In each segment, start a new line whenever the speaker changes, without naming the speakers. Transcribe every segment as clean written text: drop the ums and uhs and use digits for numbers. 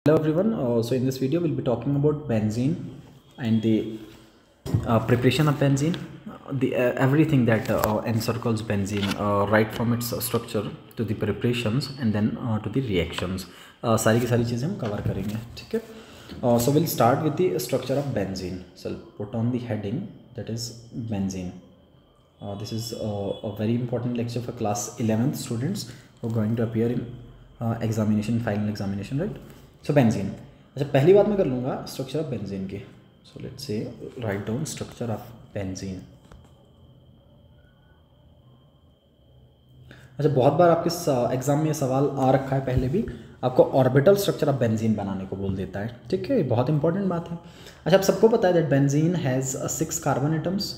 Hello everyone. So in this video we'll be talking about benzene and the preparation of benzene, the everything that encircles benzene, right from its structure to the preparations and then to the reactions. सारी की सारी चीज़ें हम cover करेंगे, ठीक है? So we'll start with the structure of benzene. So I'll put on the heading that is benzene. This is a very important lecture for class 11th students who are going to appear in examination, final examination, right? So benzene. अच्छा, पहली बात मैं कर लूँगा structure of benzene की. So let's say write down structure of benzene. अच्छा, बहुत बार आपके एग्जाम में ये सवाल आ रखा है, पहले भी आपको ऑर्बिटल स्ट्रक्चर ऑफ बेंजीन बनाने को बोल देता है, ठीक है? बहुत इंपॉर्टेंट बात है. अच्छा, आप सबको पता है that benzene has 6 carbon atoms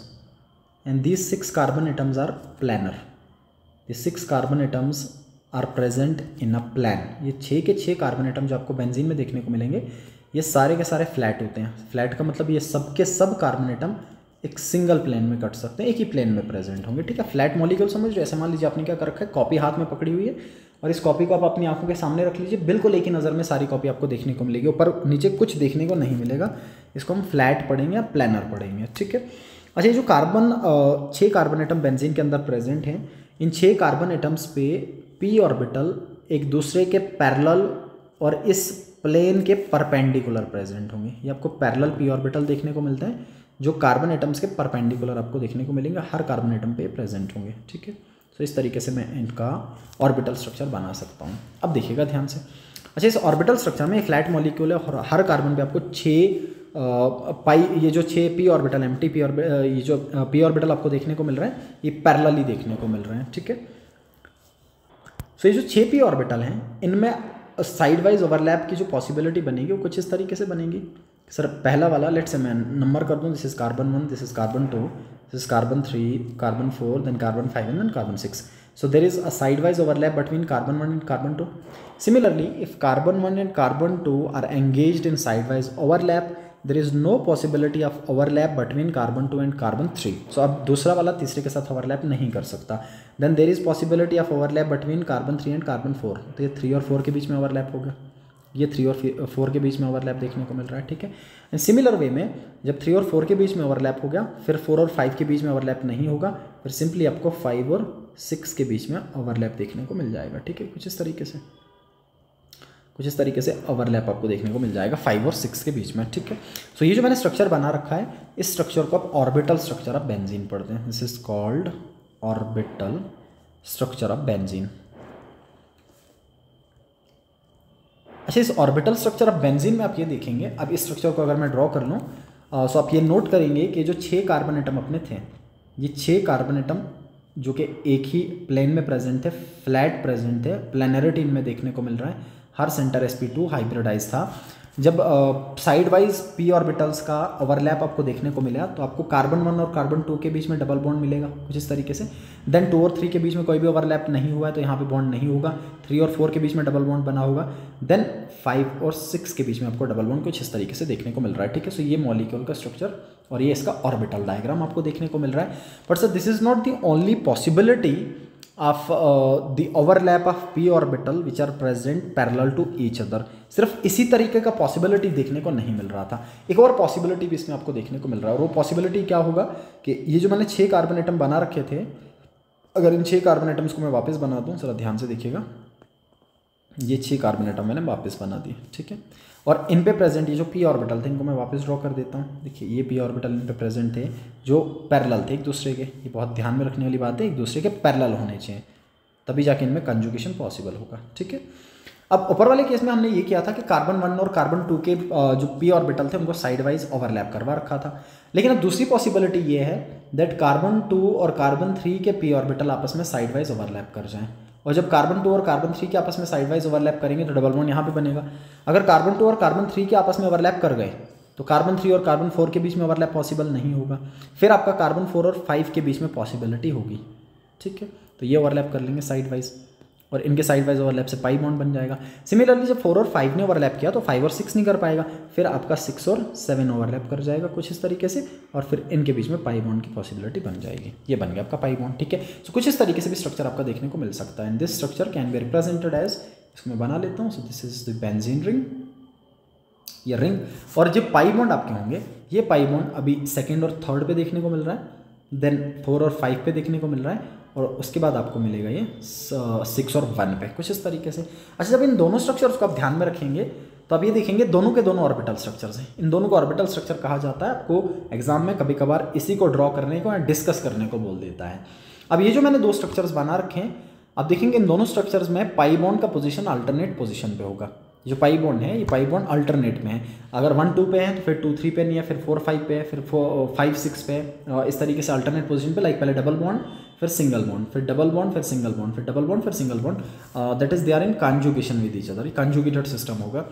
and these 6 carbon atoms are planar. ये 6 carbon atoms are present in a plane. ये 6 के 6 कार्बन एटम जो आपको बेंजीन में देखने को मिलेंगे, ये सारे के सारे फ्लैट होते हैं. फ्लैट का मतलब ये सब के सब कार्बन एटम एक सिंगल प्लेन में कट सकते हैं, एक ही प्लेन में प्रेजेंट होंगे, ठीक है? फ्लैट मॉलिक्यूल समझ रहे. ऐसे मान लीजिए आपने क्या कर रखा है, कॉपी हाथ में पकड़ी हुई है और इस कॉपी को आप अपनी आंखों के सामने रख लीजिए. बिल्कुल एक ही नज़र में सारी कॉपी आपको देखने को मिलेगी, ऊपर नीचे कुछ देखने को नहीं मिलेगा. इसको हम फ्लैट पढ़ेंगे या प्लानर पढ़ेंगे, ठीक है? अच्छा, ये जो 6 कार्बन एटम बेंजीन के अंदर प्रेजेंट हैं, इन 6 कार्बन एटम्स पे पी ऑर्बिटल एक दूसरे के पैरेलल और इस प्लेन के परपेंडिकुलर प्रेजेंट होंगे. ये आपको पैरेलल पी ऑर्बिटल देखने को मिलते हैं जो कार्बन एटम्स के परपेंडिकुलर आपको देखने को मिलेंगे, हर कार्बन एटम पे प्रेजेंट होंगे, ठीक है? तो इस तरीके से मैं इनका ऑर्बिटल स्ट्रक्चर बना सकता हूँ. अब देखिएगा ध्यान से. अच्छा, इस ऑर्बिटल स्ट्रक्चर में फ्लैट मॉलिक्यूल है और हर कार्बन पे आपको 6 ये जो 6 P orbital empty P orbital, ये जो पी ऑर्बिटल आपको देखने को मिल रहे हैं, ये पैरेलली देखने को मिल रहे हैं, ठीक है? सो ये जो 6 पी ऑर्बिटल हैं, इनमें साइड वाइज ओवरलैप की जो पॉसिबिलिटी बनेगी वो कुछ इस तरीके से बनेगी. सर पहला वाला लेट्स से मैं नंबर कर दूं. This is carbon 1, this is carbon 2, this is carbon 3, carbon 4, then carbon 5 and then carbon 6. So there is a side-wise overlap between carbon 1 and carbon 2. Similarly, if carbon 1 and carbon 2 are engaged in side-wise overlap, there is no possibility of overlap between carbon 2 and carbon 3. So अब दूसरा वाला तीसरे के साथ overlap नहीं कर सकता. Then there is possibility of overlap between carbon 3 and carbon 4. तो ये 3 और 4 के बीच में overlap होगा. ये 3 और 4 के बीच में ओवरलैप देखने को मिल रहा है, ठीक है? एंड सिमिलर वे में जब 3 और 4 के बीच में ओवरलैप हो गया, फिर 4 और 5 के बीच में ओवरलैप नहीं होगा, फिर सिंपली आपको 5 और 6 के बीच में ओवरलैप देखने को मिल जाएगा, ठीक है? कुछ इस तरीके से ओवरलैप आपको देखने को मिल जाएगा 5 और 6 के बीच में, ठीक है? सो ये जो मैंने स्ट्रक्चर बना रखा है, इस स्ट्रक्चर को आप ऑर्बिटल स्ट्रक्चर ऑफ बेंजीन पढ़ते हैं. This is called orbital structure of benzene. अच्छा, इस ऑर्बिटल स्ट्रक्चर ऑफ बेंजीन में आप ये देखेंगे. अब इस स्ट्रक्चर को अगर मैं ड्रॉ कर लूँ, सो आप ये नोट करेंगे कि जो 6 कार्बन एटम अपने थे, ये 6 कार्बन एटम जो कि एक ही प्लेन में प्रेजेंट थे, फ्लैट प्रेजेंट थे, प्लेनरिटी इनमें देखने को मिल रहा है. हर सेंटर sp2 हाइब्रिडाइज था. जब साइड वाइज पी ऑर्बिटल्स का ओवरलैप आपको देखने को मिला, तो आपको कार्बन 1 और कार्बन 2 के बीच में डबल बॉन्ड मिलेगा, कुछ इस तरीके से. देन 2 और 3 के बीच में कोई भी ओवरलैप नहीं हुआ है, तो यहाँ पे बॉन्ड नहीं होगा. 3 और 4 के बीच में डबल बॉन्ड बना होगा. देन 5 और 6 के बीच में आपको डबल बॉन्ड कुछ इस तरीके से देखने को मिल रहा है, ठीक है? सो ये मॉलिक्यूल का स्ट्रक्चर और ये इसका ऑर्बिटल डायग्राम आपको देखने को मिल रहा है. But sir this is not the only possibility of the overlap of p orbital which are present parallel to each other. सिर्फ इसी तरीके का पॉसिबिलिटी देखने को नहीं मिल रहा था, एक और पॉसिबिलिटी भी इसमें आपको देखने को मिल रहा है. और वो पॉसिबिलिटी क्या होगा कि ये जो मैंने 6 कार्बन एटम बना रखे थे, अगर इन 6 कार्बन एटम्स को मैं वापस बना दूँ, जरा ध्यान से देखिएगा. ये 6 कार्बन एटम मैंने वापस बना दिए, ठीक है? और इन पे प्रेजेंट ये जो पी ऑर्बिटल थे, इनको मैं वापस ड्रॉ कर देता हूँ. देखिए, ये पी ऑर्बिटल इन पे प्रेजेंट थे जो पैरेलल थे एक दूसरे के. ये बहुत ध्यान में रखने वाली बात है, एक दूसरे के पैरेलल होने चाहिए, तभी जाके इनमें कंजुगेशन पॉसिबल होगा, ठीक है? अब ऊपर वाले केस में हमने ये किया था कि कार्बन 1 और कार्बन 2 के जो पी ऑर्बिटल थे उनको साइड वाइज ओवरलैप करवा रखा था. लेकिन अब दूसरी पॉसिबिलिटी ये है दैट कार्बन 2 और कार्बन 3 के पी ऑर्बिटल आपस में साइड वाइज ओवरलैप कर जाएं. और जब कार्बन 2 और कार्बन 3 के आपस में साइड वाइज ओवरलैप करेंगे तो डबल बॉन्ड यहाँ पे बनेगा. अगर कार्बन 2 और कार्बन 3 के आपस में ओवरलैप कर गए तो कार्बन 3 और कार्बन 4 के बीच में ओवरलैप पॉसिबल नहीं होगा. फिर आपका कार्बन 4 और 5 के बीच में पॉसिबिलिटी होगी, ठीक है? तो ये ओवरलैप कर लेंगे साइड वाइज और इनके साइड वाइज ओवरलैप से पाई बॉन्ड बन जाएगा. सिमिलरली जब 4 और 5 ने ओवरलैप किया तो 5 और 6 नहीं कर पाएगा, फिर आपका 6 और 7 ओवरलैप कर जाएगा कुछ इस तरीके से, और फिर इनके बीच में पाई बॉन्ड की पॉसिबिलिटी बन जाएगी. ये बन गया आपका पाई बॉन्ड, ठीक है? सो कुछ इस तरीके से भी स्ट्रक्चर आपका देखने को मिल सकता है. And this structure can be represented as, इसको मैं बना लेता हूँ. So this is the benzene ring ये रिंग। और जो पाई बॉन्ड आपके होंगे, ये पाई बॉन्ड अभी सेकंड और थर्ड पे देखने को मिल रहा है, देन 4 और 5 पे देखने को मिल रहा है, और उसके बाद आपको मिलेगा ये 6 और 1 पे, कुछ इस तरीके से। अच्छा, जब इन दोनों स्ट्रक्चर्स को आप ध्यान में रखेंगे तो आप ये देखेंगे दोनों के दोनों ऑर्बिटल स्ट्रक्चर्स हैं। इन दोनों को ऑर्बिटल स्ट्रक्चर कहा जाता है। आपको एग्जाम में कभी कभार इसी को ड्रॉ करने को या डिस्कस करने को बोल देता है। अब ये जो मैंने दो स्ट्रक्चर्स बना रखे हैं, आप देखेंगे इन दोनों स्ट्रक्चर्स में पाई बॉन्ड का पोजीशन अल्टरनेट पोजीशन पे होगा। जो पाई बॉन्ड है, ये पाई बॉन्ड अल्टरनेट में है। अगर 1 2 पे है तो फिर 2 3 पे नहीं है, फिर 4 5 पे है, फिर 5 6 पे है, इस तरीके से अल्टरनेट पोजीशन पे। लाइक पहले डबल बॉन्ड, फिर सिंगल बॉन्ड, फिर डबल बॉन्ड, फिर सिंगल बॉन्ड, फिर डबल बॉन्ड, फिर single bond, that is they are in conjugation with each other. ये कॉन्जुगेटेड सिस्टम होगा।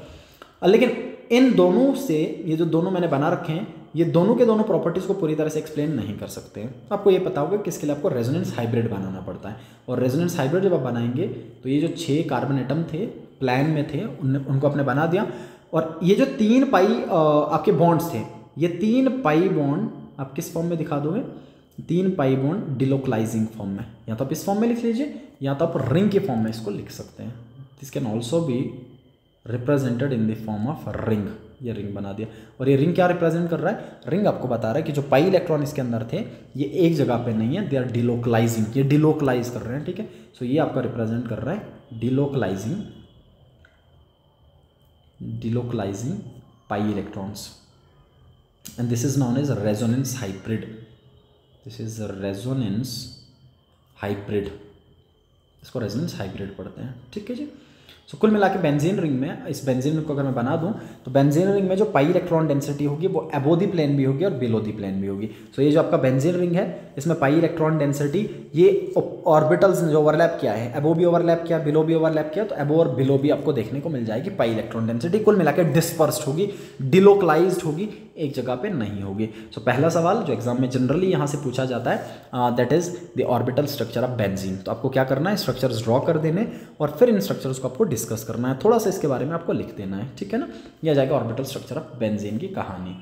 लेकिन इन दोनों से, ये जो दोनों मैंने बना रखे हैं, ये दोनों के दोनों प्रॉपर्टीज को पूरी तरह से एक्सप्लेन नहीं कर सकते हैं। आपको ये पता होगा कि इसके लिए आपको रेजोनेंस हाइब्रिड बनाना पड़ता है। और रेजोनेंस हाइब्रिड जब आप बनाएंगे तो ये जो 6 कार्बन एटम थे प्लान में थे, उनको आपने बना दिया। और ये जो 3 पाई आपके बॉन्ड्स थे, ये 3 पाई बॉन्ड आप किस फॉर्म में दिखा दोगे? 3 पाई बॉन्ड डिलोकलाइजिंग फॉर्म में। या तो आप इस फॉर्म में लिख लीजिए, या तो आप रिंग के फॉर्म में इसको लिख सकते हैं। This can also be represented in the form of ring. ये रिंग बना दिया। और ये रिंग क्या रिप्रेजेंट कर रहा है? रिंग आपको बता रहा है कि जो पाई इलेक्ट्रॉन इसके अंदर थे, ये एक जगह पे नहीं है, दे आर डिलोकलाइजिंग, ये डिलोकलाइज कर रहे हैं, ठीक है। सो ये आपका रिप्रेजेंट कर रहा है delocalising pi electrons, and this is known as resonance hybrid. This is resonance hybrid, इसको रेजोनेंस हाइब्रिड पढ़ते हैं, ठीक है जी। सो कुल मिला के बेंजीन रिंग में, इस बेंजीन रिंग को अगर मैं बना दूं तो बेंजीन रिंग में जो पाई इलेक्ट्रॉन डेंसिटी होगी वो अबो दी प्लेन भी होगी और बिलो दी प्लेन भी होगी। सो ये जो आपका बेंजीन रिंग है, इसमें पाई इलेक्ट्रॉन डेंसिटी, ये ऑर्बिटल्स ने जो ओवरलैप किया है, अबो भी ओवरलैप किया, बिलो भी ओवरलैप किया, तो अबो और बिलो भी आपको देखने को मिल जाएगी पाई इलेक्ट्रॉन डेंसिटी। कुल मिला के डिस्पर्स्ड होगी, डिलोकलाइज्ड होगी, एक जगह पे नहीं होगी। सो पहला सवाल जो एग्जाम में जनरली यहाँ से पूछा जाता है, that is the orbital structure of benzene. तो आपको क्या करना है? स्ट्रक्चर्स ड्रॉ कर देने और फिर इन स्ट्रक्चर्स को आपको डिस्कस करना है, थोड़ा सा इसके बारे में आपको लिख देना है, ठीक है ना। यह जाएगा ऑर्बिटल स्ट्रक्चर ऑफ बेंजीन की कहानी।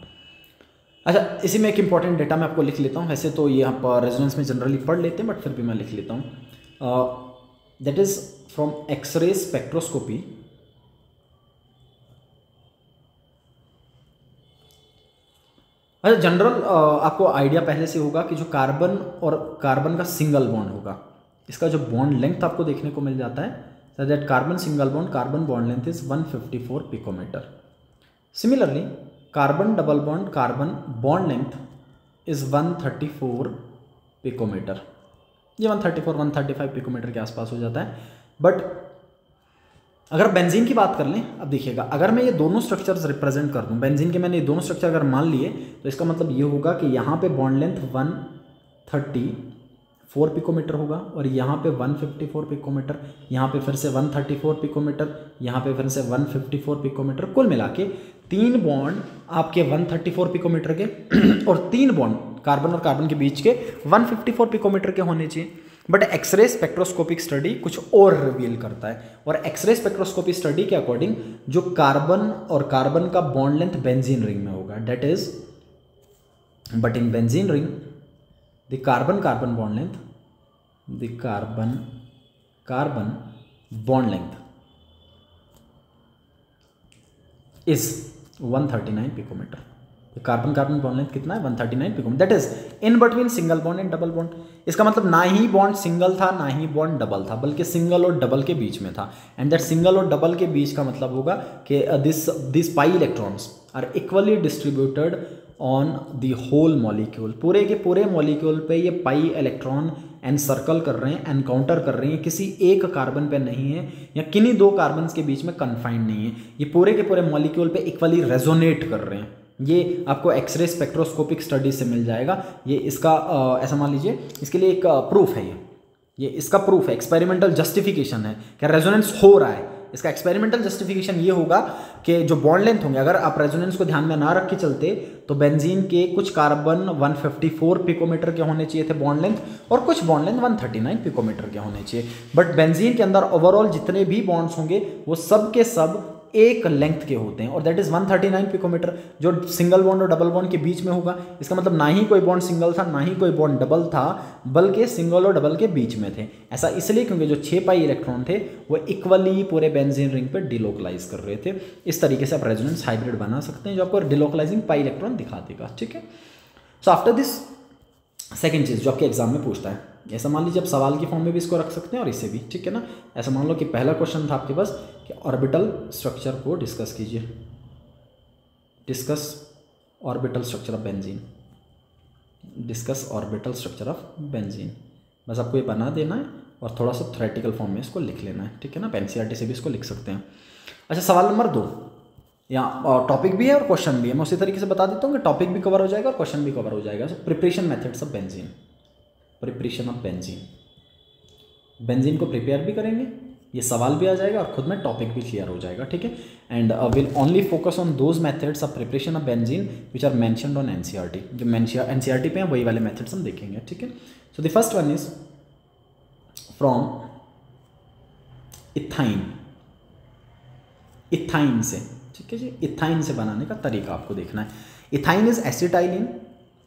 अच्छा, इसी में एक इंपॉर्टेंट डेटा मैं आपको लिख लेता हूँ। वैसे तो ये आप रेजोनेंस में जनरली पढ़ लेते हैं, बट फिर भी मैं लिख लेता हूँ। That is from X-ray spectroscopy. अच्छा, जनरल आपको आइडिया पहले से होगा कि जो कार्बन और कार्बन का सिंगल बॉन्ड होगा, इसका जो बॉन्ड लेंथ आपको देखने को मिल जाता है, so that carbon single bond carbon bond length is 154 picometer. Similarly, carbon double bond carbon bond length is 134 picometer. ये 134-135 पिकोमीटर के आसपास हो जाता है। बट अगर बेंजीन की बात कर लें, अब देखिएगा, अगर मैं ये दोनों स्ट्रक्चर्स रिप्रेजेंट कर दूं, बेंजीन के मैंने ये दोनों स्ट्रक्चर अगर मान लिए, तो इसका मतलब ये होगा कि यहाँ पे बॉन्ड लेंथ 134 पिकोमीटर होगा, और यहाँ पे 154 पिकोमीटर, यहाँ पे फिर से 134 पिकोमीटर, यहाँ पे फिर से 154 पिकोमीटर। कुल मिला के 3 बॉन्ड आपके 134 पिकोमीटर के और 3 बॉन्ड कार्बन और कार्बन के बीच के 154 पिकोमीटर के होने चाहिए। बट एक्सरे स्पेक्ट्रोस्कोपिक स्टडी कुछ और रिवील करता है, और एक्सरे स्पेक्ट्रोस्कोपी स्टडी के अकॉर्डिंग जो कार्बन और कार्बन का बॉन्ड लेंथ बेंजीन रिंग में होगा, that is, but in benzene ring the carbon carbon bond length, the carbon carbon bond length is 139 picometre. Carbon carbon bond length कितना है? 139 picometre. That is in between single bond and double bond. इसका मतलब ना ही bond single था, ना ही bond double था, बल्कि single और डबल के बीच में था। एंड दैट सिंगल और डबल के बीच का मतलब होगा कि this pi electrons are equally distributed on the whole molecule. पूरे के पूरे मॉलिक्यूल पे ये पाई इलेक्ट्रॉन एनसर्कल कर रहे हैं, एनकाउंटर कर रहे हैं, किसी एक कार्बन पे नहीं है या किन्हीं 2 कार्बन के बीच में कन्फाइंड नहीं है, ये पूरे के पूरे मॉलिक्यूल पे इक्वली रेजोनेट कर रहे हैं। ये आपको एक्सरे स्पेक्ट्रोस्कोपिक स्टडी से मिल जाएगा। ये इसका ऐसा मान लीजिए, इसके लिए एक प्रूफ है, ये इसका प्रूफ है, एक्सपेरिमेंटल जस्टिफिकेशन है कि रेजोनेंस हो रहा है। इसका एक्सपेरिमेंटल जस्टिफिकेशन ये होगा कि जो बॉन्ड लेंथ होंगे, अगर आप रेजोनेंस को ध्यान में ना रख के चलते तो बेंजीन के कुछ कार्बन 154 पिकोमीटर के होने चाहिए थे बॉन्ड लेंथ, और कुछ बॉन्ड लेंथ 139 पिकोमीटर के होने चाहिए। बट बेंजीन के अंदर ओवरऑल जितने भी बॉन्ड्स होंगे वो सब के सब एक लेंथ के होते हैं और दैट इज 139 पिकोमीटर, जो सिंगल बॉन्ड और डबल बॉन्ड के बीच में होगा। इसका मतलब ना ही कोई बॉन्ड सिंगल था ना ही कोई बॉन्ड डबल था, बल्कि सिंगल और डबल के बीच में थे। ऐसा इसलिए क्योंकि जो 6 पाई इलेक्ट्रॉन थे वो इक्वली पूरे बेंजीन रिंग पे डिलोकलाइज कर रहे थे। इस तरीके से आप रेजोनेंस हाइब्रिड बना सकते हैं जो आपको डिलोकलाइजिंग पाई इलेक्ट्रॉन दिखा देगा, ठीक है। सो आफ्टर दिस सेकेंड चीज़ जो आपके एग्जाम में पूछता है, ऐसा मान लीजिए आप सवाल की फॉर्म में भी इसको रख सकते हैं और इसे भी, ठीक है ना। ऐसा मान लो कि पहला क्वेश्चन था आपके पास कि ऑर्बिटल स्ट्रक्चर को डिस्कस कीजिए, discuss orbital structure of benzene, discuss orbital structure of benzene. बस आपको ये बना देना है और थोड़ा सा थ्योरेटिकल फॉर्म में इसको लिख लेना है, ठीक है ना। एनसीईआरटी से भी इसको लिख सकते हैं। अच्छा, सवाल नंबर 2, यहाँ टॉपिक भी है और क्वेश्चन भी है। मैं उसी तरीके से बता देता हूँ कि टॉपिक भी कवर हो जाएगा और क्वेश्चन भी कवर हो जाएगा। So preparation methods of benzene, preparation of benzene, benzene को प्रिपेयर भी करेंगे, ये सवाल भी आ जाएगा और खुद में टॉपिक भी क्लियर हो जाएगा, ठीक है। And will only focus on those methods of preparation of benzene which are mentioned on NCERT. जो एनसीईआरटी पे हैं वही वाले मेथड्स हम देखेंगे, ठीक है। So the first one is from ethyne, ethyne से, ठीक है जी। इथाइन से बनाने का तरीका आपको देखना है। Ethyne is acetylene,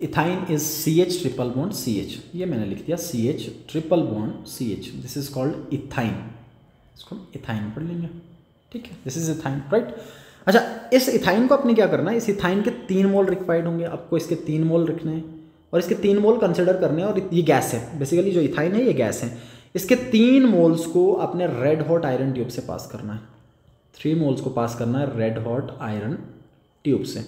ethyne is CH triple bond CH, ये मैंने लिख दिया CH triple bond CH, this is called ethyne, इसको हम इथाइन पढ़ लेंगे, ठीक है। This is ethyne, right. अच्छा, इस इथाइन को आपने क्या करना है, इस इथाइन के 3 मोल रिक्वायर्ड होंगे, आपको इसके 3 मोल रखने हैं और इसके 3 मोल कंसिडर करने हैं। और ये गैस है, बेसिकली जो इथाइन है ये गैस है। इसके 3 मोल्स को आपने रेड हॉट आयरन ट्यूब से पास करना है, 3 मोल्स को पास करना है रेड हॉट आयरन ट्यूब से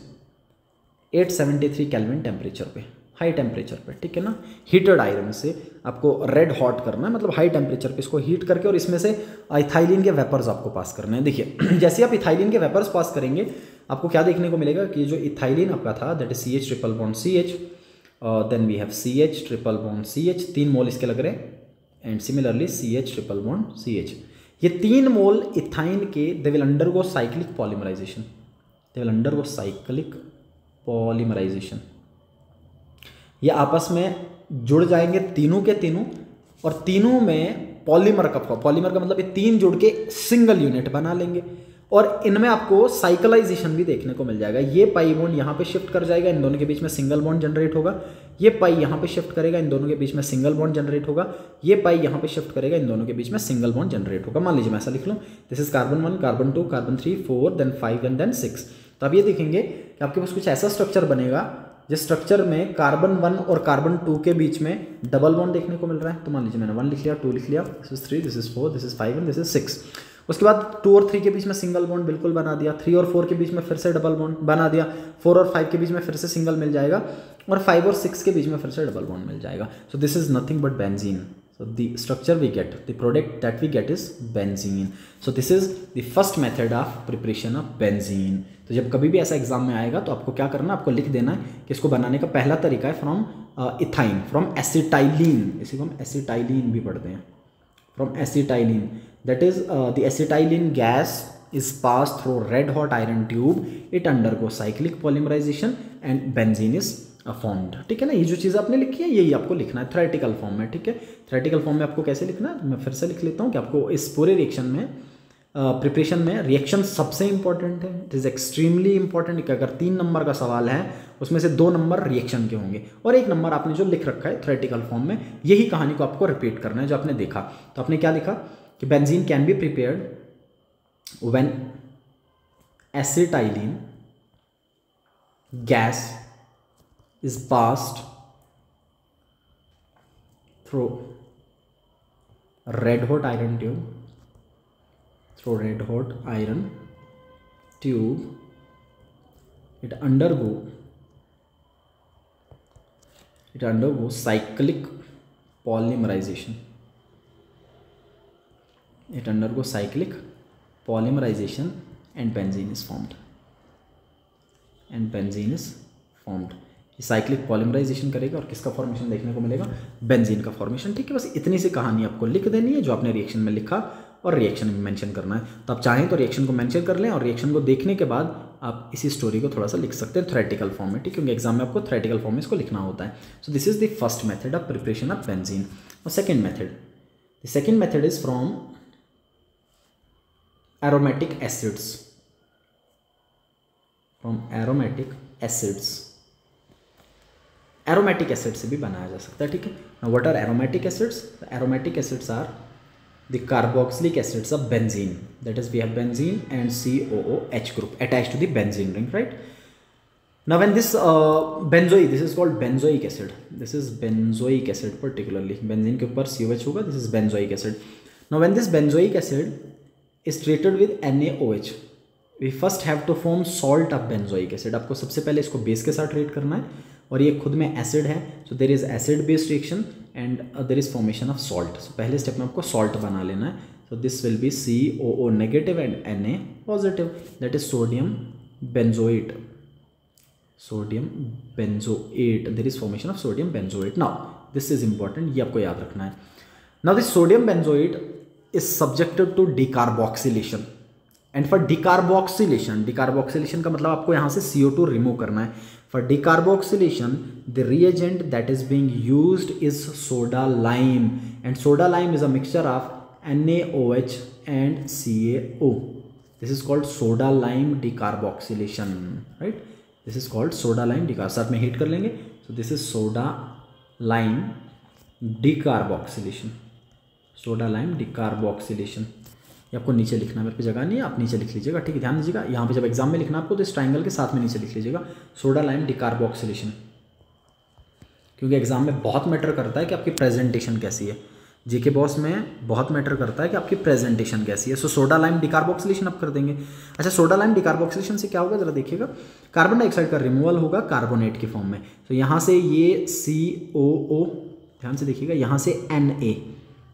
873 केल्विन टेम्परेचर पे, हाई टेम्परेचर पे, ठीक है ना। हीटेड आयरन से आपको रेड हॉट करना है, मतलब हाई टेम्परेचर पे इसको हीट करके, और इसमें से इथाइलिन के वेपर्स आपको पास करने हैं। देखिए जैसे आप इथाइलिन के वेपर्स पास करेंगे आपको क्या देखने को मिलेगा कि जो इथाइलिन आपका था that is CH triple bond CH, then we have CH triple bond CH, 3 mole इसके लग रहे हैं, and similarly CH triple bond CH। ये 3 मोल इथाइन के they will undergo cyclic polymerisation, they will undergo cyclic polymerisation. ये आपस में जुड़ जाएंगे तीनों के तीनों, और तीनों में पॉलीमर का मतलब ये 3 जुड़ के सिंगल यूनिट बना लेंगे, और इनमें आपको साइक्लाइजेशन भी देखने को मिल जाएगा। ये पाई बॉन्ड यहाँ पे शिफ्ट कर जाएगा, इन दोनों के बीच में सिंगल बॉन्ड जनरेट होगा। ये पाई यहाँ पे शिफ्ट करेगा, इन दोनों के बीच में सिंगल बॉन्ड जनरेट होगा। ये पाई यहाँ पे शिफ्ट करेगा, इन दोनों के बीच में सिंगल बॉन्ड जनरेट होगा। मान लीजिए मैं ऐसा लिख लूँ, this is carbon 1, carbon 2, carbon 3, 4, then 5 and then 6। तो आप ये देखेंगे कि आपके पास कुछ ऐसा स्ट्रक्चर बनेगा जिस स्ट्रक्चर में कार्बन 1 और कार्बन 2 के बीच में डबल बॉन्ड देखने को मिल रहा है। तो मान लीजिए मैंने 1 लिख लिया, 2 लिख लिया, this is 3, this is 4, this is 5 and this is 6। उसके बाद 2 और 3 के बीच में सिंगल बॉन्ड बिल्कुल बना दिया, 3 और 4 के बीच में फिर से डबल बॉन्ड बना दिया, 4 और 5 के बीच में फिर से सिंगल मिल जाएगा, और 5 और 6 के बीच में फिर से डबल बॉन्ड मिल जाएगा। सो this is nothing but benzene. So the structure we get, the product that we get is benzene. So this is the first method of preparation of benzene. तो जब कभी भी ऐसा एग्जाम में आएगा तो आपको क्या करना है, आपको लिख देना है कि इसको बनाने का पहला तरीका है फ्रॉम इथाइन, फ्रॉम एसिटाइलिन, इसी को हम एसिटाइलिन भी पढ़ते हैं, from acetylene, that is the acetylene gas is passed through red hot iron tube, it undergoes cyclic polymerization and benzene is formed, ठीक है ना। ये जो चीज़ आपने लिखी है यही आपको लिखना है थ्योरेटिकल फॉर्म में, ठीक है। थ्योरेटिकल फॉर्म में आपको कैसे लिखना है, मैं फिर से लिख लेता हूँ कि आपको इस पूरे रिएक्शन में प्रिपरेशन में रिएक्शन सबसे इंपॉर्टेंट है, इट इज़ एक्सट्रीमली इंपॉर्टेंट कि अगर 3 नंबर का सवाल है उसमें से 2 नंबर रिएक्शन के होंगे और 1 नंबर आपने जो लिख रखा है थ्योरेटिकल फॉर्म में, यही कहानी को आपको रिपीट करना है जो आपने देखा। तो आपने क्या लिखा कि benzene can be prepared when acetylene gas is passed through red hot iron tube, it undergoes cyclic polymerization, and benzene is formed, ये साइक्लिक पॉलीमराइजेशन करेगा और किसका फॉर्मेशन देखने को मिलेगा, बेंजीन का फॉर्मेशन, ठीक है। बस इतनी सी कहानी आपको लिख देनी है जो आपने रिएक्शन में लिखा और रिएक्शन में मेंशन करना है। तो आप चाहें तो रिएक्शन को मेंशन कर लें और रिएक्शन को देखने के बाद आप इसी स्टोरी को थोड़ा सा लिख सकते हैं थ्योरेटिकल फॉर्म में, ठीक है, क्योंकि एग्जाम में आपको थ्योरेटिकल फॉर्म में इसको लिखना होता है। So this is the first method of preparation of benzene. और second method is from aromatic acids, from aromatic acids, aromatic acid से भी बनाया जा सकता है, ठीक है। Now what are aromatic acids? Aromatic acids are the carboxylic acids of benzene, that is we have benzene and COOH group attached to the benzene ring, right? Now when this benzoic, this is called benzoic acid, this is benzoic acid particularly, benzene के ऊपर COH होगा, this is benzoic acid. Now when this benzoic acid is treated with NaOH, we first have to form salt of benzoic acid. आपको सबसे पहले इसको base के साथ treat करना है और ये खुद में एसिड है, so there is acid based reaction and there is formation of salt. So पहले स्टेप में आपको सॉल्ट बना लेना है. So this will be COO negative and Na positive, that is sodium benzoate. Sodium benzoate, there is formation of sodium benzoate. Now this is important, ये आपको याद रखना है. Now this sodium benzoate is subjected to decarboxylation, and for decarboxylation, decarboxylation का मतलब आपको यहाँ से CO2 रिमूव करना है. For decarboxylation, the reagent that is being used is soda lime, and soda lime is a mixture of NaOH and CaO. This is called soda lime decarboxylation, right? This is called soda lime decarboxylation. साथ में heat कर लेंगे. So this is soda lime decarboxylation. Soda lime decarboxylation. ये आपको नीचे लिखना है, मेरे पे जगह नहीं है, आप नीचे लिख लीजिएगा, ठीक है. ध्यान दीजिएगा, यहाँ पे जब एग्जाम में लिखना आपको तो इस ट्राइंगल के साथ में नीचे लिख लीजिएगा सोडा लाइम डिकार्बोक्सिलेशन, क्योंकि एग्जाम में बहुत मैटर करता है कि आपकी प्रेजेंटेशन कैसी है. जीके बॉस में बहुत मैटर करता है कि आपकी प्रेजेंटेशन कैसी है. सो सोडा लाइम डिकार्बोक्सिलेशन आप कर देंगे. अच्छा, सोडा लाइम डिकार्बोक्सिलेशन से क्या होगा जरा देखिएगा. कार्बन डाइऑक्साइड का रिमूवल होगा कार्बोनेट के फॉर्म में. तो यहाँ से ये COO, ध्यान से देखिएगा, यहाँ से Na,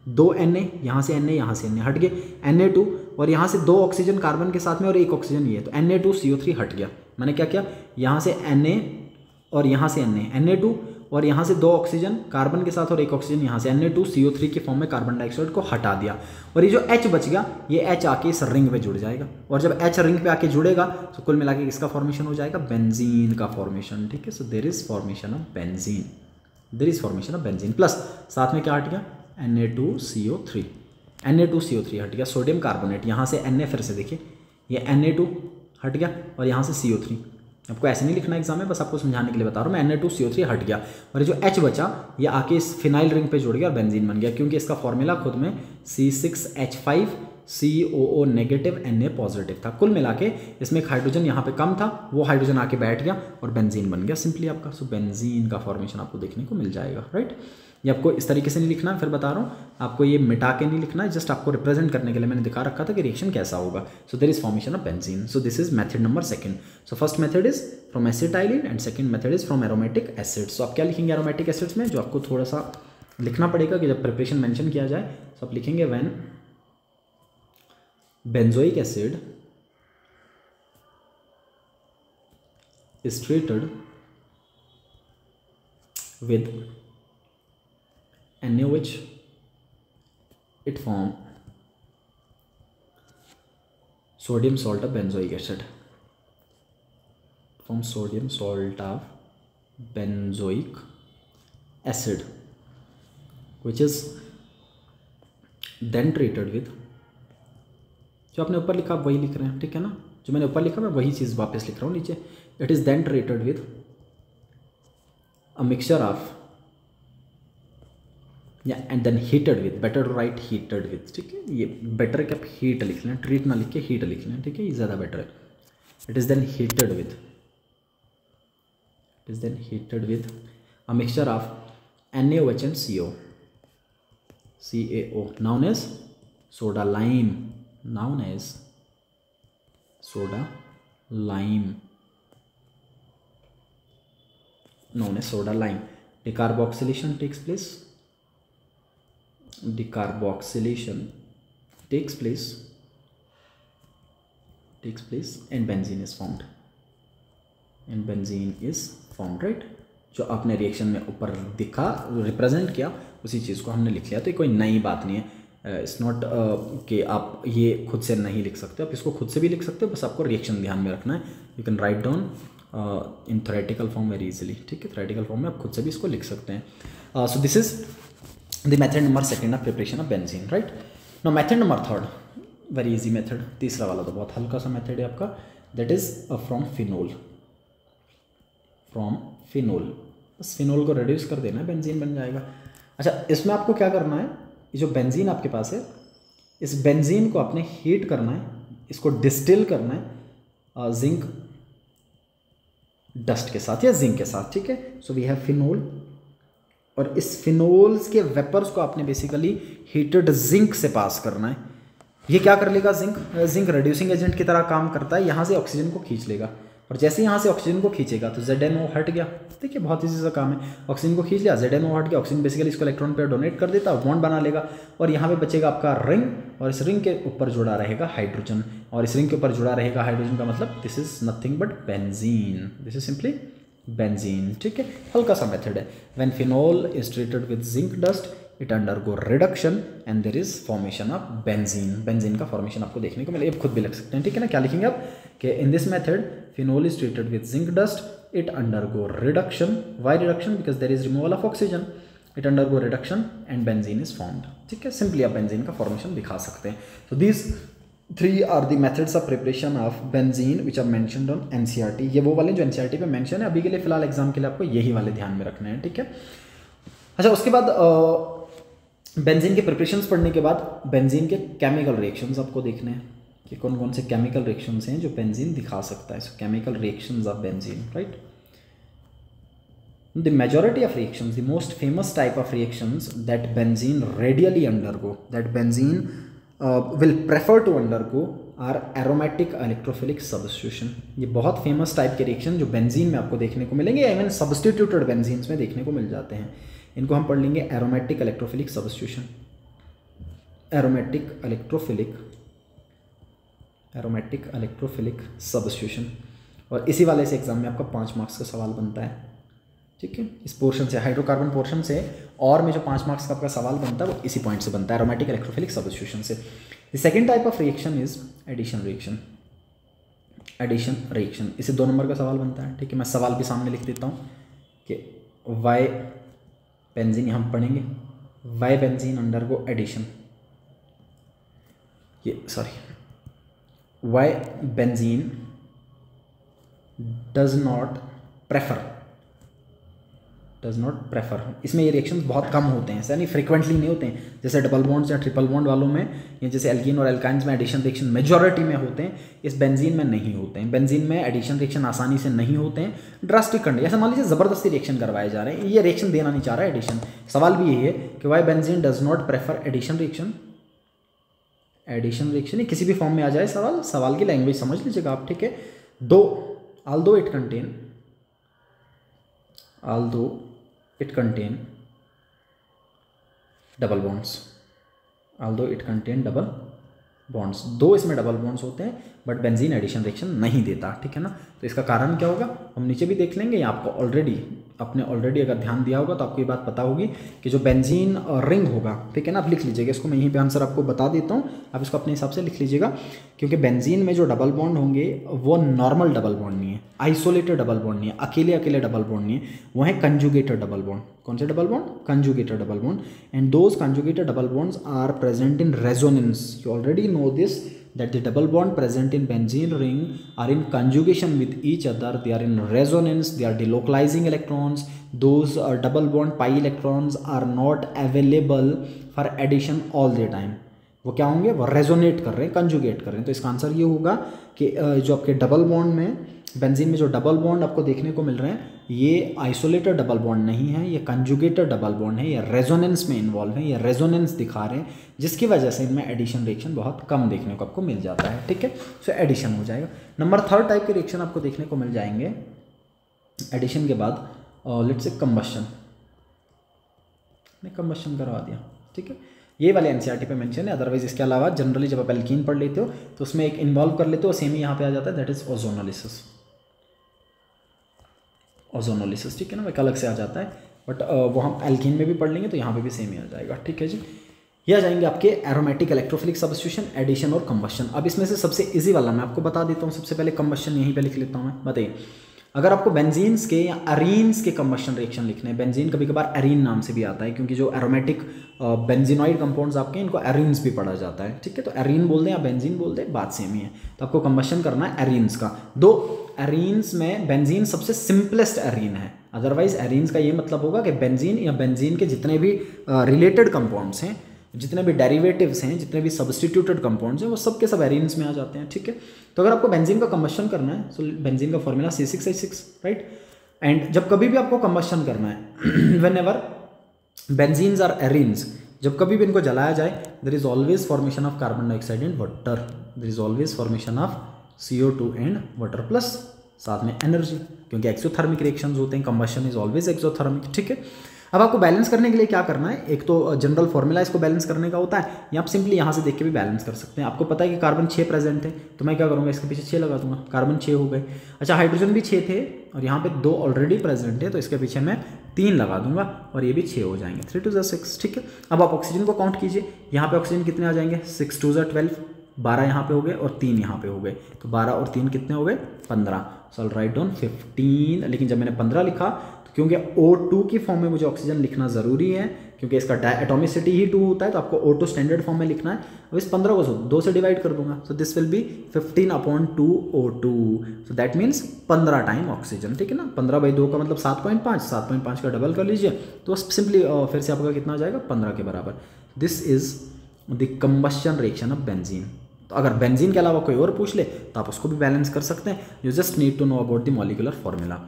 2 Na, यहाँ से Na, यहाँ से Na हट गए, Na2, और यहाँ से 2 ऑक्सीजन कार्बन के साथ में और 1 ऑक्सीजन ये, तो Na2CO3 हट गया. मैंने क्या किया, यहाँ से Na और यहाँ से Na2, और यहाँ से 2 ऑक्सीजन कार्बन के साथ और 1 ऑक्सीजन यहाँ से Na2CO3 के फॉर्म में कार्बन डाइऑक्साइड को हटा दिया. और ये जो H बच गया, ये H आके इस रिंग पे जुड़ जाएगा, और जब H रिंग पे आके जुड़ेगा तो कुल मिला के किसका फॉर्मेशन हो जाएगा, बेंजीन का फॉर्मेशन, ठीक है. So there is formation of benzene, there is formation of benzene. Plus साथ में क्या हट गया, Na2CO3, Na2CO3 हट गया. सोडियम कार्बोनेट, यहाँ से Na, फिर से देखिए ये Na2 हट गया और यहाँ से CO3. आपको ऐसे नहीं लिखना एग्जाम में, बस आपको समझाने के लिए बता रहा हूँ मैं. Na2CO3 हट गया और ये जो H बचा ये आके इस फिनाइल रिंग पे जुड़ गया और बेंजीन बन गया, क्योंकि इसका फॉर्मूला खुद में C6H5 COO negative Na positive था. कुल मिला के इसमें एक हाइड्रोजन यहाँ पे कम था, वो हाइड्रोजन आके बैठ गया और बेंजीन बन गया सिंपली आपका. सो बेंजीन का फॉर्मेशन आपको देखने को मिल जाएगा, राइट. ये आपको इस तरीके से नहीं लिखना है, फिर बता रहा हूँ आपको, ये मिटा के नहीं लिखना है, जस्ट आपको रिप्रेजेंट करने के लिए मैंने दिखा रखा था कि रिएक्शन कैसा होगा. So there is formation of benzene. So this is method number 2. So first method is from acetylene and second method is from aromatic acids. So आप क्या लिखेंगे एरोमेटिक एसिड्स में, जो आपको थोड़ा सा लिखना पड़ेगा कि जब प्रिपरेशन मेंशन किया जाए, तो आप लिखेंगे when benzoic acid is treated with NaOH, it form sodium salt of benzoic acid, from sodium salt of benzoic acid, which is then treated with, जो आपने ऊपर लिखा वही लिख रहे हैं, ठीक है ना, जो मैंने ऊपर लिखा मैं वही चीज़ वापस लिख रहा हूँ नीचे. It is then treated with a mixture of या and then heated with, better to write heated with, ठीक है. ये बेटर कि आप हीट लिख लें, ट्रीट ना लिख के हीट लिख लें, ठीक है, ये ज़्यादा बेटर है. It is then heated with, it is then heated with a mixture of NaOH and CaO, known as soda lime, known as soda lime, known as soda lime. Decarboxylation takes place, decarboxylation takes place and benzene is formed, right. जो आपने reaction में ऊपर दिखा represent किया उसी चीज़ को हमने लिख लिया. तो ये कोई नई बात नहीं है. इट्स नॉट कि आप ये खुद से नहीं लिख सकते, आप इसको खुद से भी लिख सकते हो, बस आपको रिएक्शन ध्यान में रखना है. You can write down in theoretical form very easily, ठीक है. थ्योरेटिकल फॉर्म में आप खुद से भी इसको लिख सकते हैं. सो this is the method number 2 of preparation of benzene, right. Now method number 3, very easy method. तीसरा वाला तो बहुत हल्का सा मेथड है आपका, that is from phenol. From phenol, बस फिनोल को रिड्यूस कर देना है, बेंजीन बन जाएगा। अच्छा, इसमें आपको क्या करना है, ये जो बेंजीन आपके पास है, इस बेंजीन को आपने हीट करना है, इसको डिस्टिल करना है जिंक डस्ट के साथ या जिंक के साथ, ठीक है। सो वी हैव फिनोल, और इस फिनोल्स के वेपर्स को आपने बेसिकली हीटेड जिंक से पास करना है। ये क्या कर लेगा, जिंक रिड्यूसिंग एजेंट की तरह काम करता है, यहाँ से ऑक्सीजन को खींच लेगा, और जैसे यहाँ से ऑक्सीजन को खींचेगा तो ZnO हट गया। देखिए बहुत ईजी सा काम है, ऑक्सीजन को खींच लिया, ZnO हट गया, ऑक्सीजन बेसिकली इसको इलेक्ट्रॉन पेयर डोनेट कर देता है, बॉन्ड बना लेगा, और यहाँ पे बचेगा आपका रिंग, और इस रिंग के ऊपर जुड़ा रहेगा हाइड्रोजन, और इस रिंग के ऊपर जुड़ा रहेगा हाइड्रोजन का मतलब this is nothing but benzene, this is simply benzene, ठीक है। हल्का सा मेथड है। When phenol is treated with zinc dust it undergo reduction and there is formation of benzene, benzene का फॉर्मेशन आपको देखने को मिलेगा, खुद भी लिख सकते हैं, ठीक है ना। क्या लिखेंगे आप कि in this method phenol is treated with zinc dust it undergo reduction, why reduction, because there is removal of oxygen, it undergo reduction and benzene is formed, ठीक है। सिंपली आप बेंजीन का फॉर्मेशन दिखा सकते हैं। तो these 3 are the methods of preparation of benzene which are mentioned on NCERT। ये वो वाले जो NCERT पे मेंशन है, अभी के लिए फिलहाल एग्जाम के लिए आपको यही वाले ध्यान में रखने हैं, ठीक है। अच्छा, उसके बाद बेंजीन के प्रिपरेशंस पढ़ने के बाद बेंजीन के केमिकल रिएक्शंस आपको देखने हैं कि कौन कौन से केमिकल रिएक्शंस हैं जो बेंजीन दिखा सकता है। सो chemical reactions of benzene, right. The majority of reactions, the most famous type of reactions that benzene radially undergo, that benzene will prefer to undergo are aromatic electrophilic substitution। ये बहुत famous type के reaction जो benzene में आपको देखने को मिलेंगे, या इवन सब्सटीट्यूटेड बेंजीन्स में देखने को मिल जाते हैं। इनको हम पढ़ लेंगे aromatic electrophilic substitution, aromatic electrophilic substitution. और इसी वाले से एग्जाम में आपका 5 मार्क्स का सवाल बनता है, ठीक है। इस पोर्शन से, हाइड्रोकार्बन पोर्शन से और में जो 5 मार्क्स का आपका सवाल बनता है वो इसी पॉइंट से बनता है, एरोमेटिक इलेक्ट्रोफिलिक सब्स्टिट्यूशन से। The second type of reaction is addition reaction, addition reaction, इसे 2 नंबर का सवाल बनता है, ठीक है। मैं सवाल भी सामने लिख देता हूँ कि वाई बेंजीन, हम पढ़ेंगे वाई बेंजीन अंडरगो एडिशन, ये sorry why benzene does not prefer, इसमें ये रिएक्शंस बहुत कम होते हैं, यानी फ्रीक्वेंटली नहीं होते हैं, जैसे डबल बॉन्ड्स या ट्रिपल बॉन्ड वालों में, या जैसे एल्कीन और एल्काइंस में एडिशन रिएक्शन मेजॉरिटी में होते हैं, इस बेंजीन में नहीं होते हैं। बेंजीन में एडिशन रिएक्शन आसानी से नहीं होते हैं, ड्रास्टिक कंडीशन, जैसे मान लीजिए ज़बरदस्ती रिएक्शन करवाए जा रहे हैं, ये रिएक्शन देना नहीं चाह रहा है एडिशन। सवाल भी यही है कि why benzene does not prefer addition reaction, addition reaction किसी भी फॉर्म में आ जाए सवाल की लैंग्वेज समझ लीजिएगा आप, ठीक है। although it contain double bonds, 2 इसमें डबल बॉन्ड्स होते हैं, बट बेंजीन एडिशन रिएक्शन नहीं देता, ठीक है ना। तो इसका कारण क्या होगा हम नीचे भी देख लेंगे, या आपको ऑलरेडी अगर ध्यान दिया होगा तो आपको ये बात पता होगी कि जो बेंजीन रिंग होगा, ठीक है ना, आप लिख लीजिएगा इसको, मैं यहीं पे आंसर आपको बता देता हूँ, आप इसको अपने हिसाब से लिख लीजिएगा। क्योंकि बेंजीन में जो डबल बॉन्ड होंगे वो नॉर्मल डबल बॉन्ड नहीं है, आइसोलेटेड डबल बॉन्ड नहीं है, अकेले डबल बॉन्ड नहीं है, वो है कंजुगेटेड डबल बॉन्ड। कौन से double bond? Conjugated double bond. And those conjugated double bonds are present in resonance, you already know this, that the double bond present in benzene ring are in conjugation with each other, they are in resonance, they are delocalizing electrons, those double bond pi electrons are not available for addition all the time। वो क्या होंगे? वो resonate कर रहे हैं, conjugate कर रहे हैं। तो इसका आंसर ये होगा कि जो आपके डबल बॉन्ड में, बेंजीन में जो डबल बॉन्ड आपको देखने को मिल रहे हैं, ये आइसोलेटेड डबल बॉन्ड नहीं है, ये कंजुगेटेड डबल बॉन्ड है, ये रेजोनेंस में इन्वॉल्व है, ये रेजोनेंस दिखा रहे हैं, जिसकी वजह से इनमें एडिशन रिएक्शन बहुत कम देखने को आपको मिल जाता है, ठीक है। सो एडिशन हो जाएगा। नंबर 3 टाइप के रिएक्शन आपको देखने को मिल जाएंगे एडिशन के बाद, लेट्स से कंबशन, ने कंबशन करवा दिया, ठीक है। ये वाले एनसीईआरटी पे मेंशन है, अदरवाइज इसके अलावा जनरली जब आप एल्कीन पढ़ लेते हो तो उसमें एक इन्वॉल्व कर लेते हो, सेम ही यहाँ पे आ जाता है, दैट इज ओजोनोलिसिस, ओजोनोलिसिस, ठीक है ना, वो एक अलग से आ जाता है, बट वो हम एल्कीन में भी पढ़ लेंगे तो यहाँ पे भी सेम ही आ जाएगा, ठीक है जी। ये आ जाएंगे आपके एरोमेटिक इलेक्ट्रोफिलिक सब्स्टिट्यूशन, एडिशन और कंबशन। अब इसमें से सबसे इजी वाला मैं आपको बता देता हूँ, सबसे पहले कंबशन यहीं पे लिख लेता हूँ मैं। बताइए, अगर आपको बेंजीन्स के या अरीन्स के कंबशन रिएक्शन लिखने हैं, बेंजीन कभी कभार अरीन नाम से भी आता है, क्योंकि जो एरोमेटिक बेंजीनॉइड कंपाउंड्स आपके, इनको एरीन्स भी पढ़ा जाता है, ठीक है। तो एरीन बोल दें या बेंजीन बोल दें, बात सेम ही है। तो आपको कंबशन करना है एरीन्स का। 2 एरीन्स में बेंजीन सबसे सिंपलेस्ट एरीन है। अदरवाइज एरीन्स का ये मतलब होगा कि बेंजीन या बेंजीन के जितने भी रिलेटेड कंपाउंड्स हैं, जितने भी डेरिवेटिव्स हैं, जितने भी सब्स्टिट्यूटेड कंपाउंड्स हैं, वो सब के सब एरीन्स में आ जाते हैं, ठीक है। तो अगर आपको बेंजीन का कंबशन करना है, सो बेंजीन का फॉर्मूला C6H6, राइट। एंड जब कभी भी आपको कंबशन करना है, whenever benzenes are arenes, जब कभी भी इनको जलाया जाए, there is always formation of carbon dioxide and water, there is always formation of CO2 and water, plus साथ में एनर्जी, क्योंकि एक्सोथर्मिक रिएक्शंस होते हैं, कंबशन इज ऑलवेज एक्सोथर्मिक, ठीक है। अब आपको बैलेंस करने के लिए क्या करना है, एक तो जनरल फॉर्मूला इसको बैलेंस करने का होता है, या आप सिंपली यहाँ से देख के भी बैलेंस कर सकते हैं। आपको पता है कि कार्बन 6 प्रेजेंट है, तो मैं क्या करूँगा, इसके पीछे 6 लगा दूंगा, कार्बन 6 हो गए। अच्छा, हाइड्रोजन भी 6 थे और यहाँ पे 2 ऑलरेडी प्रेजेंट है, तो इसके पीछे मैं 3 लगा दूंगा और ये भी 6 हो जाएंगे, 3 2 6, ठीक है। अब आप ऑक्सीजन को काउंट कीजिए, यहाँ पे ऑक्सीजन कितने आ जाएंगे, 6 2 12, 12 यहाँ पे हो गए और 3 यहाँ पे हो गए, तो 12 और 3 कितने हो गए, 15। सो आई राइट डाउन 15, लेकिन जब मैंने 15 लिखा तो क्योंकि O2 की फॉर्म में मुझे ऑक्सीजन लिखना ज़रूरी है, क्योंकि इसका एटॉमिसिटी ही 2 होता है, तो आपको O2 स्टैंडर्ड फॉर्म में लिखना है। अब इस 15 को 2 से डिवाइड कर दूंगा, सो this will B 15/2 O2, so that means 15 time oxygen, ठीक है ना। 15/2 का मतलब 7.5, 7.5 का डबल कर लीजिए, तो सिंपली फिर से आपका कितना आ जाएगा, 15 के बराबर। This is the combustion reaction of benzene. तो अगर बेंजीन के अलावा कोई और पूछ ले तो आप उसको भी बैलेंस कर सकते हैं। You just need to know about the molecular formula.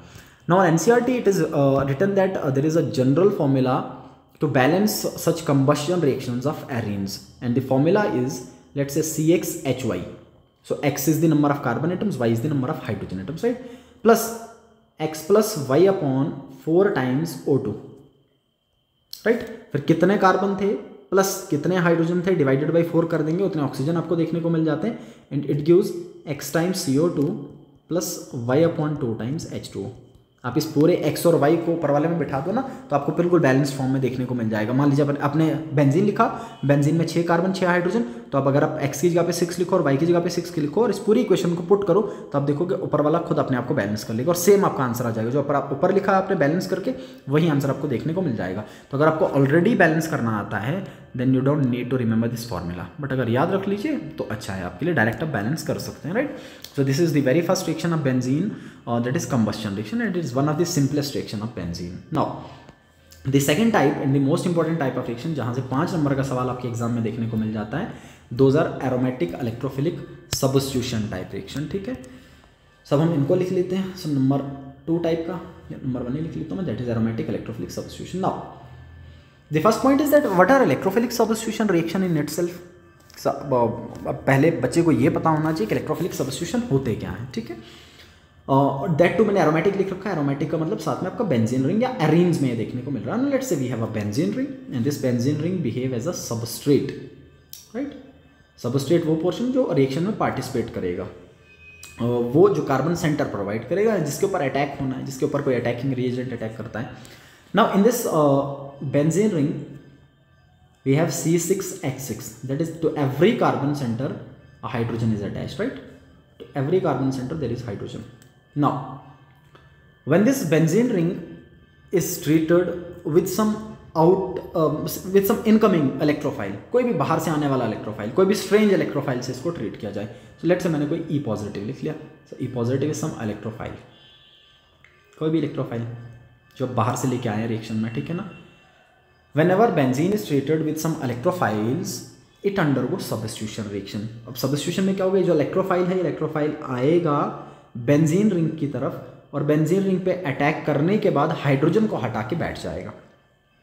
Now in NCERT it is written that there is a general formula to balance such combustion reactions of arenes, and the formula is, let's say, CXHY. So X is the number of carbon atoms, Y is the number of hydrogen atoms, right? Plus X plus Y upon 4 times O2, right? फिर कितने carbon थे plus कितने hydrogen थे divided by 4 कर देंगे, उतने oxygen आपको देखने को मिल जाते हैं, and it gives X times CO2 plus Y/2 times H2O। आप इस पूरे X और Y को ऊपर वाले में बिठा दो ना, तो आपको बिल्कुल बैलेंस फॉर्म में देखने को मिल जाएगा। मान लीजिए आपने बेंजीन लिखा, बेंजीन में 6 कार्बन 6 हाइड्रोजन, तो अब अगर आप X की जगह पे 6 लिखो और Y की जगह पे 6 लिखो और इस पूरी इक्वेशन को पुट करो, तो आप देखोगे ऊपर वाला खुद अपने आप को बैलेंस कर लेगा और सेम आपका आंसर आ जाएगा। जो ऊपर लिखा है आपने बैलेंस करके, वही आंसर आपको देखने को मिल जाएगा। तो अगर आपको ऑलरेडी बैलेंस करना आता है, then you don't need to remember this formula, but अगर याद रख लीजिए तो अच्छा है आपके लिए, डायरेक्ट आप बैलेंस कर सकते हैं, right. So this is the very first reaction of benzene, that is combustion reaction, and it is one of the simplest reaction of benzene. Now the second type and the most important type of reaction, जहां से 5 number का सवाल आपके exam में देखने को मिल जाता है, those are aromatic electrophilic substitution type reaction, ठीक है। सब हम इनको लिख लेते हैं। सो नंबर 2 टाइप का, नंबर 1 ही लिख लेता हूँ मैं, that is aromatic electrophilic substitution. Now the first point is that what are electrophilic substitution reaction in itself। पहले बच्चे को ये पता होना चाहिए कि इलेक्ट्रोफिलिक सब्स्टिट्यूशन होते क्या हैं, ठीक है। दैट टू मैंने एरोमेटिक लिख रखा है, एरोमेटिक का मतलब साथ में आपका बेंजीन रिंग या एरीन्स में देखने को मिल रहा है। Let's say we have a benzene ring and this benzene ring behave as a substrate, right. Substrate वो पोर्शन जो रिएक्शन में पार्टिसिपेट करेगा, वो जो कार्बन सेंटर प्रोवाइड करेगा, जिसके ऊपर अटैक होना है, जिसके ऊपर कोई अटैकिंग रिएजेंट अटैक करता है। Now in this benzene ring we have C6H6, that is to every carbon center a hydrogen is attached, right? To every carbon center there is hydrogen. Now when this benzene ring is treated with some with some incoming electrophile, कोई भी बाहर से आने वाला electrophile, कोई भी strange electrophile से इसको ट्रीट किया जाए। So let's say मैंने कोई E पॉजिटिव लिख लिया, so E positive is some electrophile, कोई भी इलेक्ट्रोफाइल जो बाहर से लेके आए हैं रिएक्शन में, ठीक है ना। Whenever benzene is treated with some electrophiles it undergo substitution reaction. अब सब्स्टिट्यूशन में क्या होगा, जो इलेक्ट्रोफाइल है, इलेक्ट्रोफाइल आएगा बेंजीन रिंग की तरफ और बेंजीन रिंग पे अटैक करने के बाद हाइड्रोजन को हटा के बैठ जाएगा।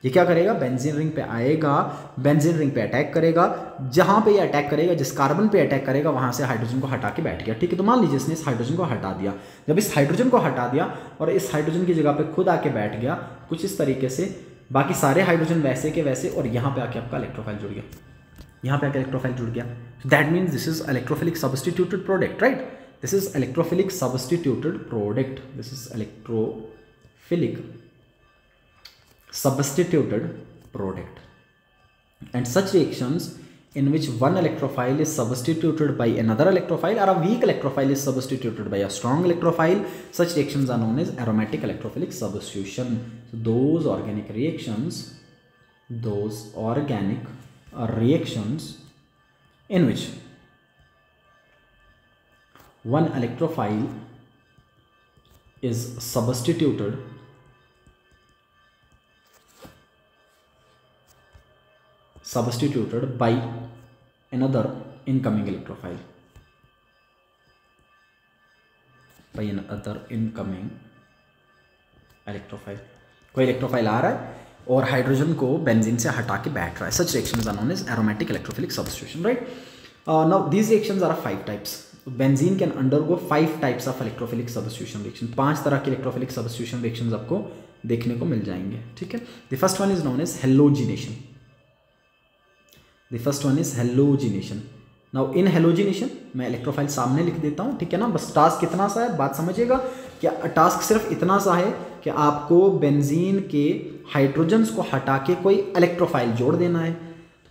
ये क्या करेगा, बेंजीन रिंग पे आएगा, बेंजीन रिंग पे अटैक करेगा, जहां पे ये अटैक करेगा, जिस कार्बन पे अटैक करेगा, वहां से हाइड्रोजन को हटा के बैठ गया, ठीक है। तो मान लीजिए इसने इस हाइड्रोजन को हटा दिया, जब इस हाइड्रोजन को हटा दिया और इस हाइड्रोजन की जगह पे खुद आके बैठ गया कुछ इस तरीके से, बाकी सारे हाइड्रोजन वैसे के वैसे, और यहाँ पे आके आपका इलेक्ट्रोफाइल जुड़ गया, यहाँ पे आके इलेक्ट्रोफाइल जुड़ गया। That means this is electrophilic substituted product, right. This is electrophilic substituted product, this is electrophilic substituted product, and such reactions in which one electrophile is substituted by another electrophile or a weak electrophile is substituted by a strong electrophile, such reactions are known as aromatic electrophilic substitution. So those organic reactions in which one electrophile is substituted by another incoming electrophile, कोई electrophile आ रहा है और hydrogen को benzene से हटा के बैठ रहा है. Such reactions are known as aromatic electrophilic substitution, right. Now these reactions are 5 types. Benzene can undergo 5 types of electrophilic substitution reaction. 5 तरह के इलेक्ट्रोफिलिक सब्स्टिट्यूशन रिएक्शंस आपको देखने को मिल जाएंगे, ठीक है. The first one is known as halogenation. The first one is halogenation. Now in halogenation मैं electrophile सामने लिख देता हूँ, ठीक है ना. बस टास्क कितना सा है, बात समझिएगा. क्या टास्क सिर्फ इतना सा है कि आपको बेंजीन के हाइड्रोजन्स को हटा के कोई इलेक्ट्रोफाइल जोड़ देना है.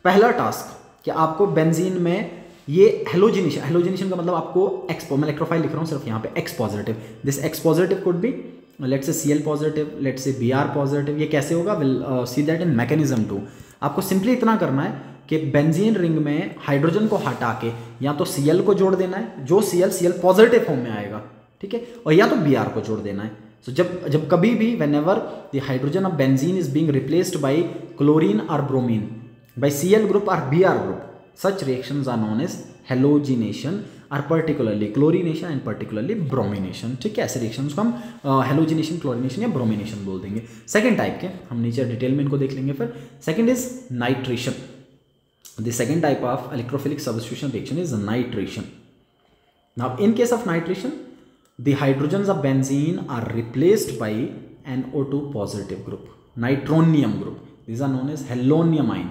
पहला टास्क कि आपको बेंजीन में ये हेलोजिनेशन का मतलब आपको मैं इलेक्ट्रोफाइल लिख रहा हूँ सिर्फ यहाँ पे x positive. This x positive could be let's say Cl positive, let's say Br positive. ये कैसे होगा, will see that in mechanism 2. आपको सिंपली इतना करना है कि बेंजीन रिंग में हाइड्रोजन को हटा के या तो Cl को जोड़ देना है, जो Cl पॉजिटिव फॉर्म में आएगा, ठीक है, और या तो Br को जोड़ देना है. So, जब कभी भी whenever the hydrogen of benzene is being replaced by chlorine or bromine, by Cl group or Br group, such reactions are known as halogenation or particularly chlorination and particularly bromination, ठीक है. ऐसे reactions को हम halogenation, chlorination या bromination बोल देंगे. Second type के हम नीचे डिटेल में इनको देख लेंगे. फिर second is nitration. The second type of electrophilic substitution reaction is nitration. Now in case of nitration, the hydrogens of benzene are replaced by NO2 positive group, nitronium group. These are known as halonium ion.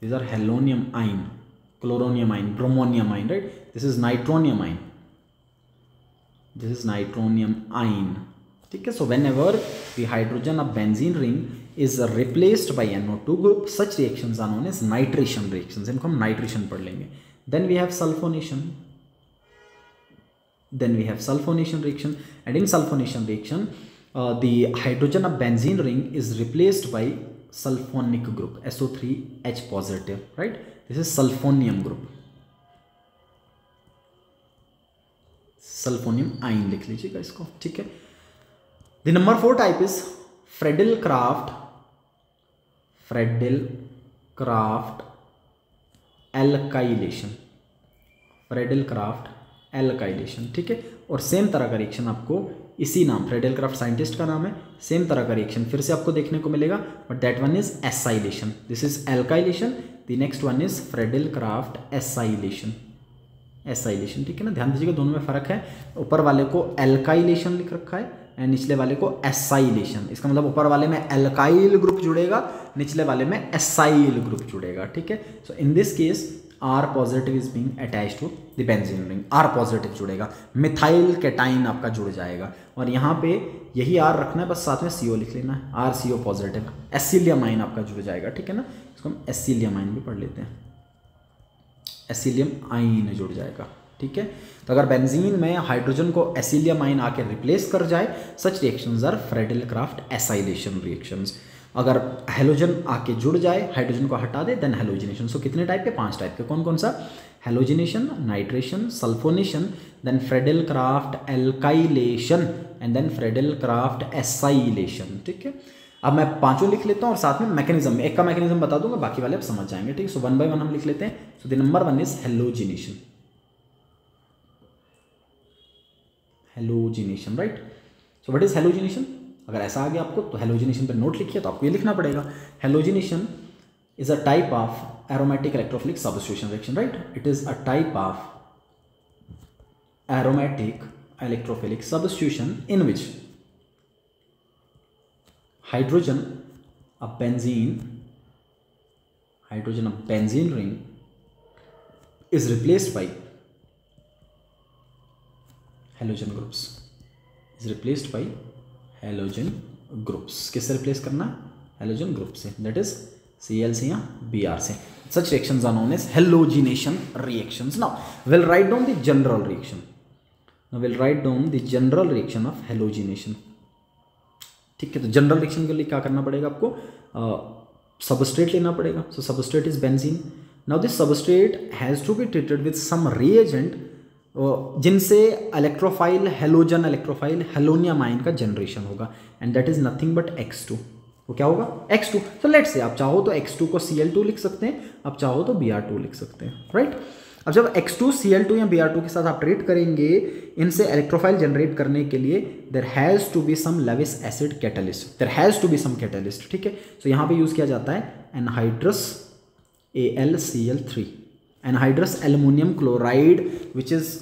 These are halonium ion, chloronium ion, bromonium ion, right? This is nitronium ion. This is nitronium ion. ठीक है. So whenever the hydrogen of benzene ring is replaced by NO2 group, such reactions are known as nitration reactions. इनको हम nitration पढ़ लेंगे. Then we have sulfonation. Then we have sulfonation reaction, and in sulfonation reaction the hydrogen of benzene ring is replaced by sulfonic group, SO3H positive, right? This is sulfonium group. Sulfonium ion लिख लीजिएगा इसको, ठीक है. The number 4 type is Friedel-Crafts alkylation. Friedel-Crafts alkylation, ठीक है. और same तरह का रिएक्शन आपको इसी नाम, फ्रेडेल-क्राफ्ट साइंटिस्ट का नाम है, सेम तरह का रिएक्शन फिर से आपको देखने को मिलेगा, but that one is acylation. This is alkylation. The next one is Friedel Crafts acylation. ठीक है ना. ध्यान दीजिएगा दोनों में फर्क है. ऊपर वाले को एल्काइलेशन लिख रखा है एंड निचले वाले को एसाइलेशन. इसका मतलब ऊपर वाले में एल्काइल ग्रुप जुड़ेगा, निचले वाले में एसाइल ग्रुप जुड़ेगा, ठीक है. So in this case R positive is being attached to the benzene ring. R positive जुड़ेगा, मिथाइल कैटाइन आपका जुड़ जाएगा, और यहाँ पे यही R रखना है, बस साथ में CO लिख लेना है, RCO पॉजिटिव. एसिलियम आइन आपका जुड़ जाएगा, ठीक है ना. इसको हम एसिलियम आइन भी पढ़ लेते हैं. एसिलियम आइन जुड़ जाएगा, ठीक है. तो अगर बेंजीन में हाइड्रोजन को एसिलियम आइन आके रिप्लेस कर जाए, सच रिएक्शंस आर फ्रेडेल-क्राफ्ट एसाइलेशन रिएक्शंस. अगर हेलोजन आके जुड़ जाए, हाइड्रोजन को हटा दे, देन हेलोजिनेशन. सो कितने टाइप के, 5 टाइप के. कौन कौन सा, halogenation, nitration, sulphonation, then Friedel Crafts alkylation and then Friedel Crafts acylation, ठीक है. अब मैं 5 लिख लेता हूँ और साथ में मैकेनिज्म में एक का मैकेनिज्म बता दूंगा, बाकी वाले आप समझ जाएंगे, ठीक है. सो 1 by 1 हम लिख लेते हैं. So the number 1 is halogenation. Halogenation, right. So what is halogenation. अगर ऐसा आ गया आपको तो हेलोजिनेशन पर नोट लिखिए, तो आपको ये लिखना पड़ेगा. Halogenation is a type of aromatic electrophilic substitution reaction, right. It is a type of aromatic electrophilic substitution in which hydrogen of benzene ring is replaced by halogen groups. Is replaced by halogen groups. किससे replace करना है, halogen group से, that is Cl से या Br से. Such reactions are known as halogenation reactions. Now we'll write down the general reaction. Now we'll write down the general reaction of halogenation. ठीक है, तो जनरल रिएक्शन के लिए क्या करना पड़ेगा आपको, सबस्ट्रेट लेना पड़ेगा. So substrate is benzene. Now this substrate has to be treated with some reagent जिनसे इलेक्ट्रोफाइल हेलोजन इलेक्ट्रोफाइल हेलोनियम आयन का जनरेशन होगा, and that is nothing but X2। वो क्या होगा? X2। तो लेट्स से आप चाहो तो X2 को Cl2 लिख सकते हैं, आप चाहो तो Br2 लिख सकते हैं, राइट। अब जब X2 Cl2 या Br2 के साथ आप ट्रीट करेंगे, इनसे इलेक्ट्रोफाइल जनरेट करने के लिए there has to be some Lewis acid catalyst, there has to be some catalyst, ठीक है। सो यहाँ पे यूज़ किया जाता है anhydrous AlCl3, anhydrous aluminium chloride which is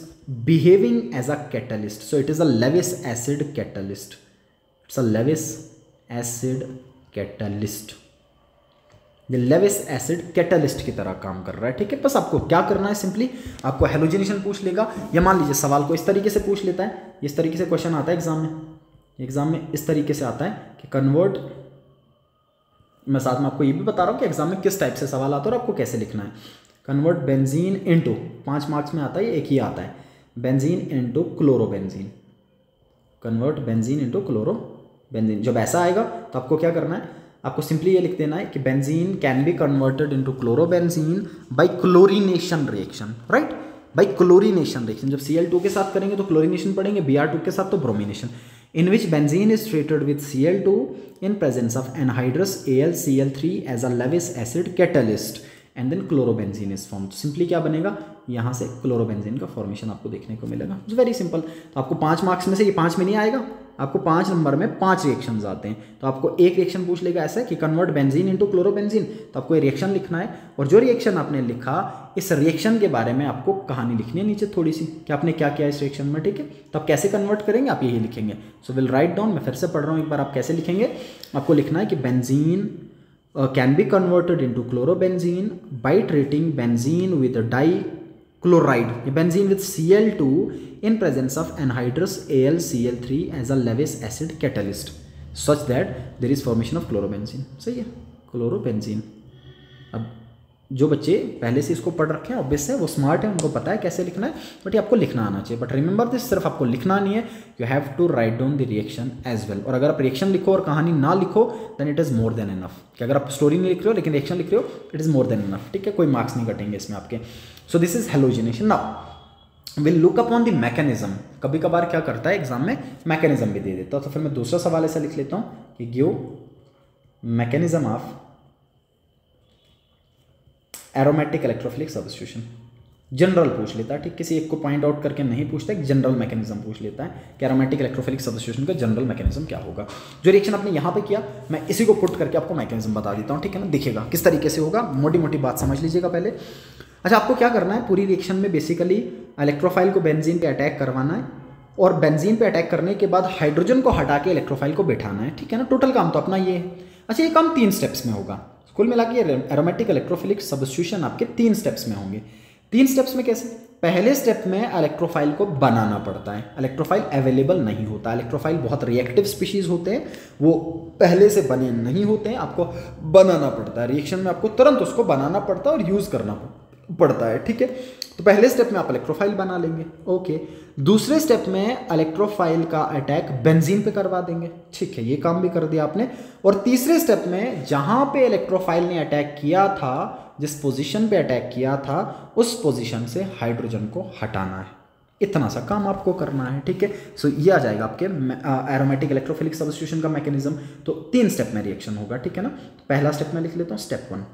behaving as a catalyst, so it is a Lewis acid catalyst, it's a Lewis acid catalyst, ये Lewis acid catalyst की तरह काम कर रहा है, ठीक है। बस आपको क्या करना है, सिंपली आपको हेलोजिनेशन पूछ लेगा, या मान लीजिए सवाल को इस तरीके से पूछ लेता है, इस तरीके से क्वेश्चन आता है एग्जाम में इस तरीके से आता है कि कन्वर्ट, मैं साथ में आपको ये भी बता रहा हूँ कि एग्जाम में किस टाइप से सवाल आता है और आपको कैसे लिखना है। कन्वर्ट बेंजीन इनटू, 5 मार्क्स में आता है, एक ही आता है, benzene into chlorobenzene, convert benzene into chlorobenzene. जब ऐसा आएगा तो आपको क्या करना है, आपको सिंपली ये लिख देना है कि benzene can be converted into chlorobenzene by chlorination reaction, right, by chlorination reaction. जब Cl2 के साथ करेंगे तो क्लोरीनेशन पढ़ेंगे, Br2 के साथ तो bromination, in which benzene is treated with Cl2 in presence of anhydrous AlCl3 as a Lewis acid catalyst and then chlorobenzene is formed। तो सिंपली क्या बनेगा, यहाँ से क्लोरोबेंजीन का फॉर्मेशन आपको देखने को मिलेगा। It's very simple. तो आपको 5 मार्क्स में से ये 5 में नहीं आएगा, आपको 5 नंबर में 5 रिएक्शंस आते हैं। तो आपको एक रिएक्शन पूछ लेगा ऐसा कि कन्वर्ट बेंजीन इनटू क्लोरोबेंजीन, तो आपको ये रिएक्शन लिखना है, और जो रिएक्शन आपने लिखा इस रिएक्शन के बारे में आपको कहानी लिखनी है नीचे थोड़ी सी कि आपने क्या किया इस रिएक्शन में, ठीक है। तो आप कैसे कन्वर्ट करेंगे, आप यही लिखेंगे। सो विल राइट डाउन, मैं फिर से पढ़ रहा हूँ एक बार, आप कैसे लिखेंगे। आपको लिखना है कि benzene can be converted into chlorobenzene by treating benzene with dichloride, benzene with Cl2 in presence of anhydrous AlCl3 as a Lewis acid catalyst such that there is formation of chlorobenzene। सही है, chlorobenzene. अब जो बच्चे पहले से इसको पढ़ रखे हैं ऑब्वियस है, वो स्मार्ट है, उनको पता है कैसे लिखना है, बट ये आपको लिखना आना चाहिए। बट रिमेंबर दिस, सिर्फ आपको लिखना नहीं है, you have to write down the reaction as well. और अगर आप रिएक्शन लिखो और कहानी ना लिखो then it is more than enough. कि अगर आप स्टोरी नहीं लिख रहे हो लेकिन रिएक्शन लिख रहे हो, it is more than enough, ठीक है, कोई मार्क्स नहीं कटेंगे इसमें आपके। सो this is halogenation. Now will look upon the mechanism. कभी कभार क्या करता है एग्जाम में, मैकेनिज्म भी दे देता है। तो फिर मैं दूसरा सवाल ऐसा लिख लेता हूँ कि give mechanism of aromatic electrophilic substitution. General पूछ लेता है, ठीक, किसी एक को पॉइंट आउट करके नहीं पूछता, एक जनरल मैकेनिज्म पूछ लेता है कि एरोमेटिक इलेक्ट्रोफिलिक सब्स्टिट्यूशन का जनरल मैकेनिज्म क्या होगा। जो रिएक्शन आपने यहाँ पे किया, मैं इसी को पुट करके आपको मैकेनिज्म बता देता हूँ, ठीक है ना। दिखेगा किस तरीके से होगा, मोटी मोटी बात समझ लीजिएगा पहले। अच्छा, आपको क्या करना है, पूरी रिएक्शन में बेसिकली इलेक्ट्रोफाइल को बेंजीन पे अटैक करवाना है, और बेंजीन पे अटैक करने के बाद हाइड्रोजन को हटा के इलेक्ट्रोफाइल को बैठाना है, ठीक है ना। टोटल काम तो अपना ये है। अच्छा, ये काम 3 स्टेप्स में होगा। कुल मिला के एरोमेटिक इलेक्ट्रोफिलिक सब्स्टिट्यूशन आपके 3 स्टेप्स में होंगे। 3 स्टेप्स में कैसे? पहले स्टेप में इलेक्ट्रोफाइल को बनाना पड़ता है। इलेक्ट्रोफाइल अवेलेबल नहीं होता, इलेक्ट्रोफाइल बहुत रिएक्टिव स्पीशीज होते हैं, वो पहले से बने नहीं होते हैं, आपको बनाना पड़ता है। रिएक्शन में आपको तुरंत उसको बनाना पड़ता है और यूज करना पड़ता है, ठीक है। तो पहले स्टेप में आप इलेक्ट्रोफाइल बना लेंगे, ओके। दूसरे स्टेप में इलेक्ट्रोफाइल का अटैक बेंजीन पे करवा देंगे, ठीक है, ये काम भी कर दिया आपने। और तीसरे स्टेप में जहां पे इलेक्ट्रोफाइल ने अटैक किया था, जिस पोजीशन पे अटैक किया था, उस पोजीशन से हाइड्रोजन को हटाना है। इतना सा काम आपको करना है, ठीक है। सो ये आ जाएगा आपके एरोमेटिक इलेक्ट्रोफिलिक सब्स्टिट्यूशन का मैकेनिज्म। तो 3 स्टेप में रिएक्शन होगा, ठीक है ना। पहला स्टेप में लिख लेता हूँ, स्टेप 1।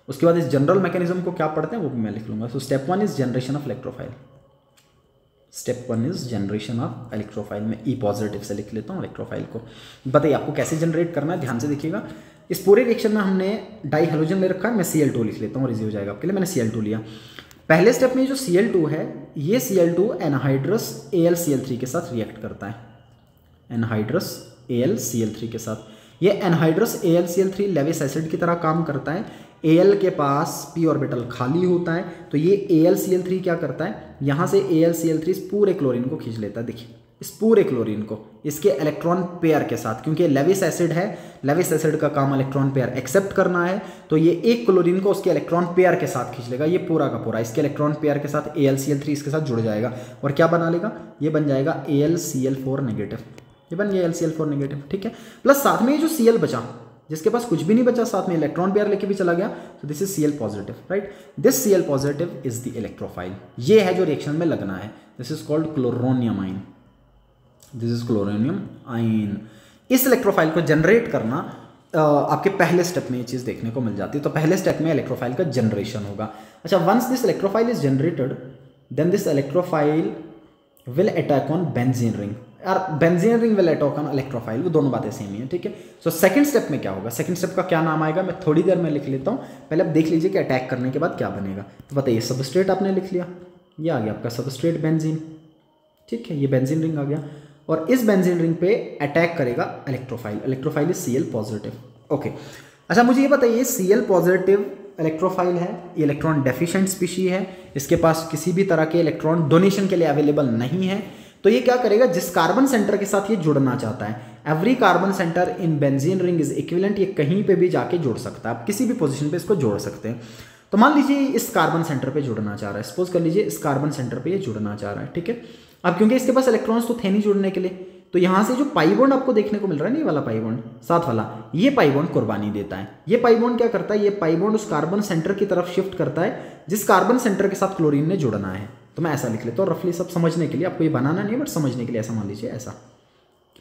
उसके बाद इस जनरल मैकेनिज्म को क्या पढ़ते हैं वो भी मैं लिख लूंगा। So step 1 is generation of electrophile. Step 1 is generation of electrophile. में ई पॉजिटिव से लिख लेता हूँ इलेक्ट्रोफाइल को। बताइए आपको कैसे जनरेट करना है, ध्यान से देखिएगा। इस पूरे रिएक्शन में हमने डाई हेलोजन ले रखा है, मैं Cl2 लिख लेता हूँ, इजी हो जाएगा आपके लिए। मैंने Cl2 लिया। पहले स्टेप में जो Cl2 है, ये Cl2 एनहाइड्रस AlCl3 के साथ रिएक्ट करता है, एनहाइड्रस AlCl3 के साथ। ये एनहाइड्रस AlCl3 लेविस एसिड की तरह काम करता है। Al के पास p ऑर्बिटल खाली होता है, तो ये AlCl3 क्या करता है, यहाँ से AlCl3 इस पूरे क्लोरीन को खींच लेता है। देखिए इस पूरे क्लोरीन को इसके इलेक्ट्रॉन पेयर के साथ, क्योंकि लेविस एसिड है, लेविस एसिड का काम इलेक्ट्रॉन पेयर एक्सेप्ट करना है, तो ये एक क्लोरीन को उसके इलेक्ट्रॉन पेयर के साथ खींच लेगा। ये पूरा का पूरा इसके इलेक्ट्रॉन पेयर के साथ AlCl3 इसके साथ जुड़ जाएगा और क्या बना लेगा, ये बन जाएगा AlCl4 नेगेटिव। ये बन गया AlCl4 नेगेटिव, ठीक है। प्लस साथ में ये जो Cl बचा, जिसके पास कुछ भी नहीं बचा, साथ में इलेक्ट्रॉन पेयर लेके भी चला गया, तो this is Cl positive, right. This Cl positive is the electrophile, ये है जो रिएक्शन में लगना है। दिस इज कॉल्ड क्लोरोनियम आइन, दिस इज क्लोरोनियम आइन। इस इलेक्ट्रोफाइल को जनरेट करना आपके पहले स्टेप में ये चीज़ देखने को मिल जाती है। तो पहले स्टेप में इलेक्ट्रोफाइल का जनरेशन होगा। अच्छा, once this electrophile is generated, then this electrophile will attack on benzene ring, और benzene ring will attack on electrophile, वो दोनों बातें सेम ही है, ठीक है। सो सेकंड स्टेप में क्या होगा, सेकंड स्टेप का क्या नाम आएगा, मैं थोड़ी देर में लिख लेता हूँ, पहले आप देख लीजिए कि अटैक करने के बाद क्या बनेगा। तो बताइए, सबस्ट्रेट आपने लिख लिया, ये आ गया आपका सबस्ट्रेट बेंजीन, ठीक है, ये बेंजीन रिंग आ गया, और इस बेंजीन रिंग पे अटैक करेगा electrophile, electrophile is Cl positive, okay. अच्छा, मुझे ये बताइए, Cl पॉजिटिव इलेक्ट्रोफाइल है, इलेक्ट्रॉन डेफिशिएंट स्पीशी है, इसके पास किसी भी तरह के इलेक्ट्रॉन डोनेशन के लिए अवेलेबल नहीं है, तो ये क्या करेगा, जिस कार्बन सेंटर के साथ ये जुड़ना चाहता है, every carbon centre in benzene ring is equivalent, ये कहीं पे भी जाके जुड़ सकता है, आप किसी भी पोजीशन पे इसको जोड़ सकते हैं। तो मान लीजिए इस कार्बन सेंटर पे जुड़ना चाह रहा है, सपोज कर लीजिए इस कार्बन सेंटर पे ये जुड़ना चाह रहा है, ठीक है। अब क्योंकि इसके पास इलेक्ट्रॉन्स तो थे नहीं जुड़ने के लिए, तो यहां से जो पाई बॉन्ड आपको देखने को मिल रहा है ना, ये वाला पाई बॉन्ड साथ वाला, ये पाई बॉन्ड कुर्बानी देता है। ये पाई बॉन्ड क्या करता है, ये पाई बॉन्ड उस कार्बन सेंटर की तरफ शिफ्ट करता है जिस कार्बन सेंटर के साथ क्लोरीन ने जुड़ना है। तो मैं ऐसा लिख लेता हूँ रफली, सब समझने के लिए, आपको ये बनाना नहीं, बट समझने के लिए ऐसा मान लीजिए, ऐसा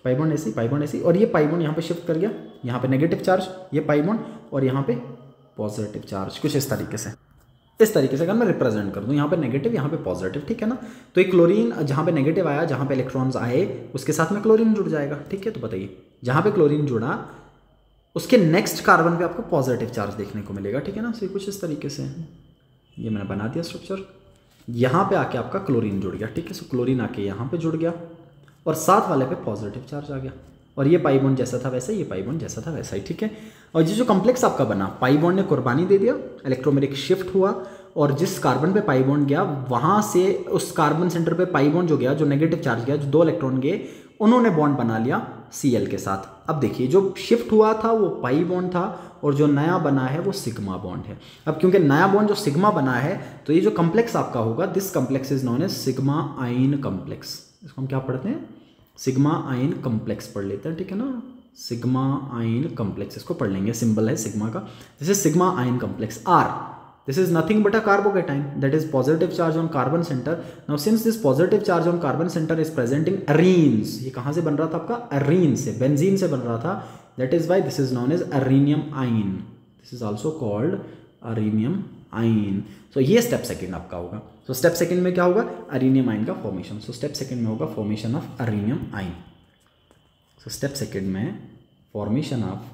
पाई बॉन्ड ऐसी, पाई बॉन्ड ऐसी, और ये पाई बॉन्ड यहाँ पे शिफ्ट कर गया, यहाँ पे नेगेटिव चार्ज, ये पाई बॉन्ड, और यहाँ पे पॉजिटिव चार्ज, कुछ इस तरीके से, इस तरीके से अगर मैं रिप्रेजेंट कर दूं, यहाँ पे नेगेटिव, यहाँ पे पॉजिटिव, ठीक है ना। तो एक क्लोरीन जहाँ पे नेगेटिव आया, जहाँ पे इलेक्ट्रॉन्स आए, उसके साथ में क्लोरीन जुड़ जाएगा, ठीक है। तो बताइए, जहाँ पे क्लोरीन जुड़ा, उसके नेक्स्ट कार्बन पे आपको पॉजिटिव चार्ज देखने को मिलेगा, ठीक है ना। सो कुछ इस तरीके से, ये मैंने बना दिया स्ट्रक्चर, यहाँ पे आके आपका क्लोरीन जुड़ गया, ठीक है। सो क्लोरीन आके यहाँ पे जुड़ गया, और साथ वाले पे पॉजिटिव चार्ज आ गया, और ये पाई बॉन्ड जैसा था वैसा, ये पाई बॉन्ड जैसा था वैसा ही, ठीक है। और ये जो कॉम्प्लेक्स आपका बना, पाई बॉन्ड ने कुर्बानी दे दिया, इलेक्ट्रोमेरिक शिफ्ट हुआ, और जिस कार्बन पे पाई बॉन्ड गया, वहां से उस कार्बन सेंटर पे पाई बॉन्ड जो गया, जो नेगेटिव चार्ज गया, जो 2 इलेक्ट्रॉन गए, उन्होंने बॉन्ड बना लिया Cl के साथ। अब देखिए, जो शिफ्ट हुआ था वो पाई बॉन्ड था, और जो नया बना है वो सिग्मा बॉन्ड है। अब क्योंकि नया बॉन्ड जो सिग्मा बना है, तो ये जो कॉम्प्लेक्स आपका होगा, this complex is known as sigma ion complex. इसको हम क्या पढ़ते हैं, सिग्मा आइन कॉम्प्लेक्स पढ़ लेते हैं, ठीक है ना। सिग्मा आइन कॉम्प्लेक्स, इसको पढ़ लेंगे, सिंबल है सिग्मा का, this is sigma ion complex. R, this is nothing but a carbocation, that is positive charge on carbon center. Now since this positive charge on carbon center is present in arenes, ये कहाँ से बन रहा था आपका, अरीन से, benzene से बन रहा था, that is why this is known as arenium ion, this is also called arenium ion. so ये स्टेप सेकंड आपका होगा। so स्टेप सेकंड में क्या होगा, अरीनियम आइन का फॉर्मेशन। so स्टेप सेकंड में होगा फॉर्मेशन ऑफ अरीनियम आइन। so स्टेप सेकंड में फॉर्मेशन ऑफ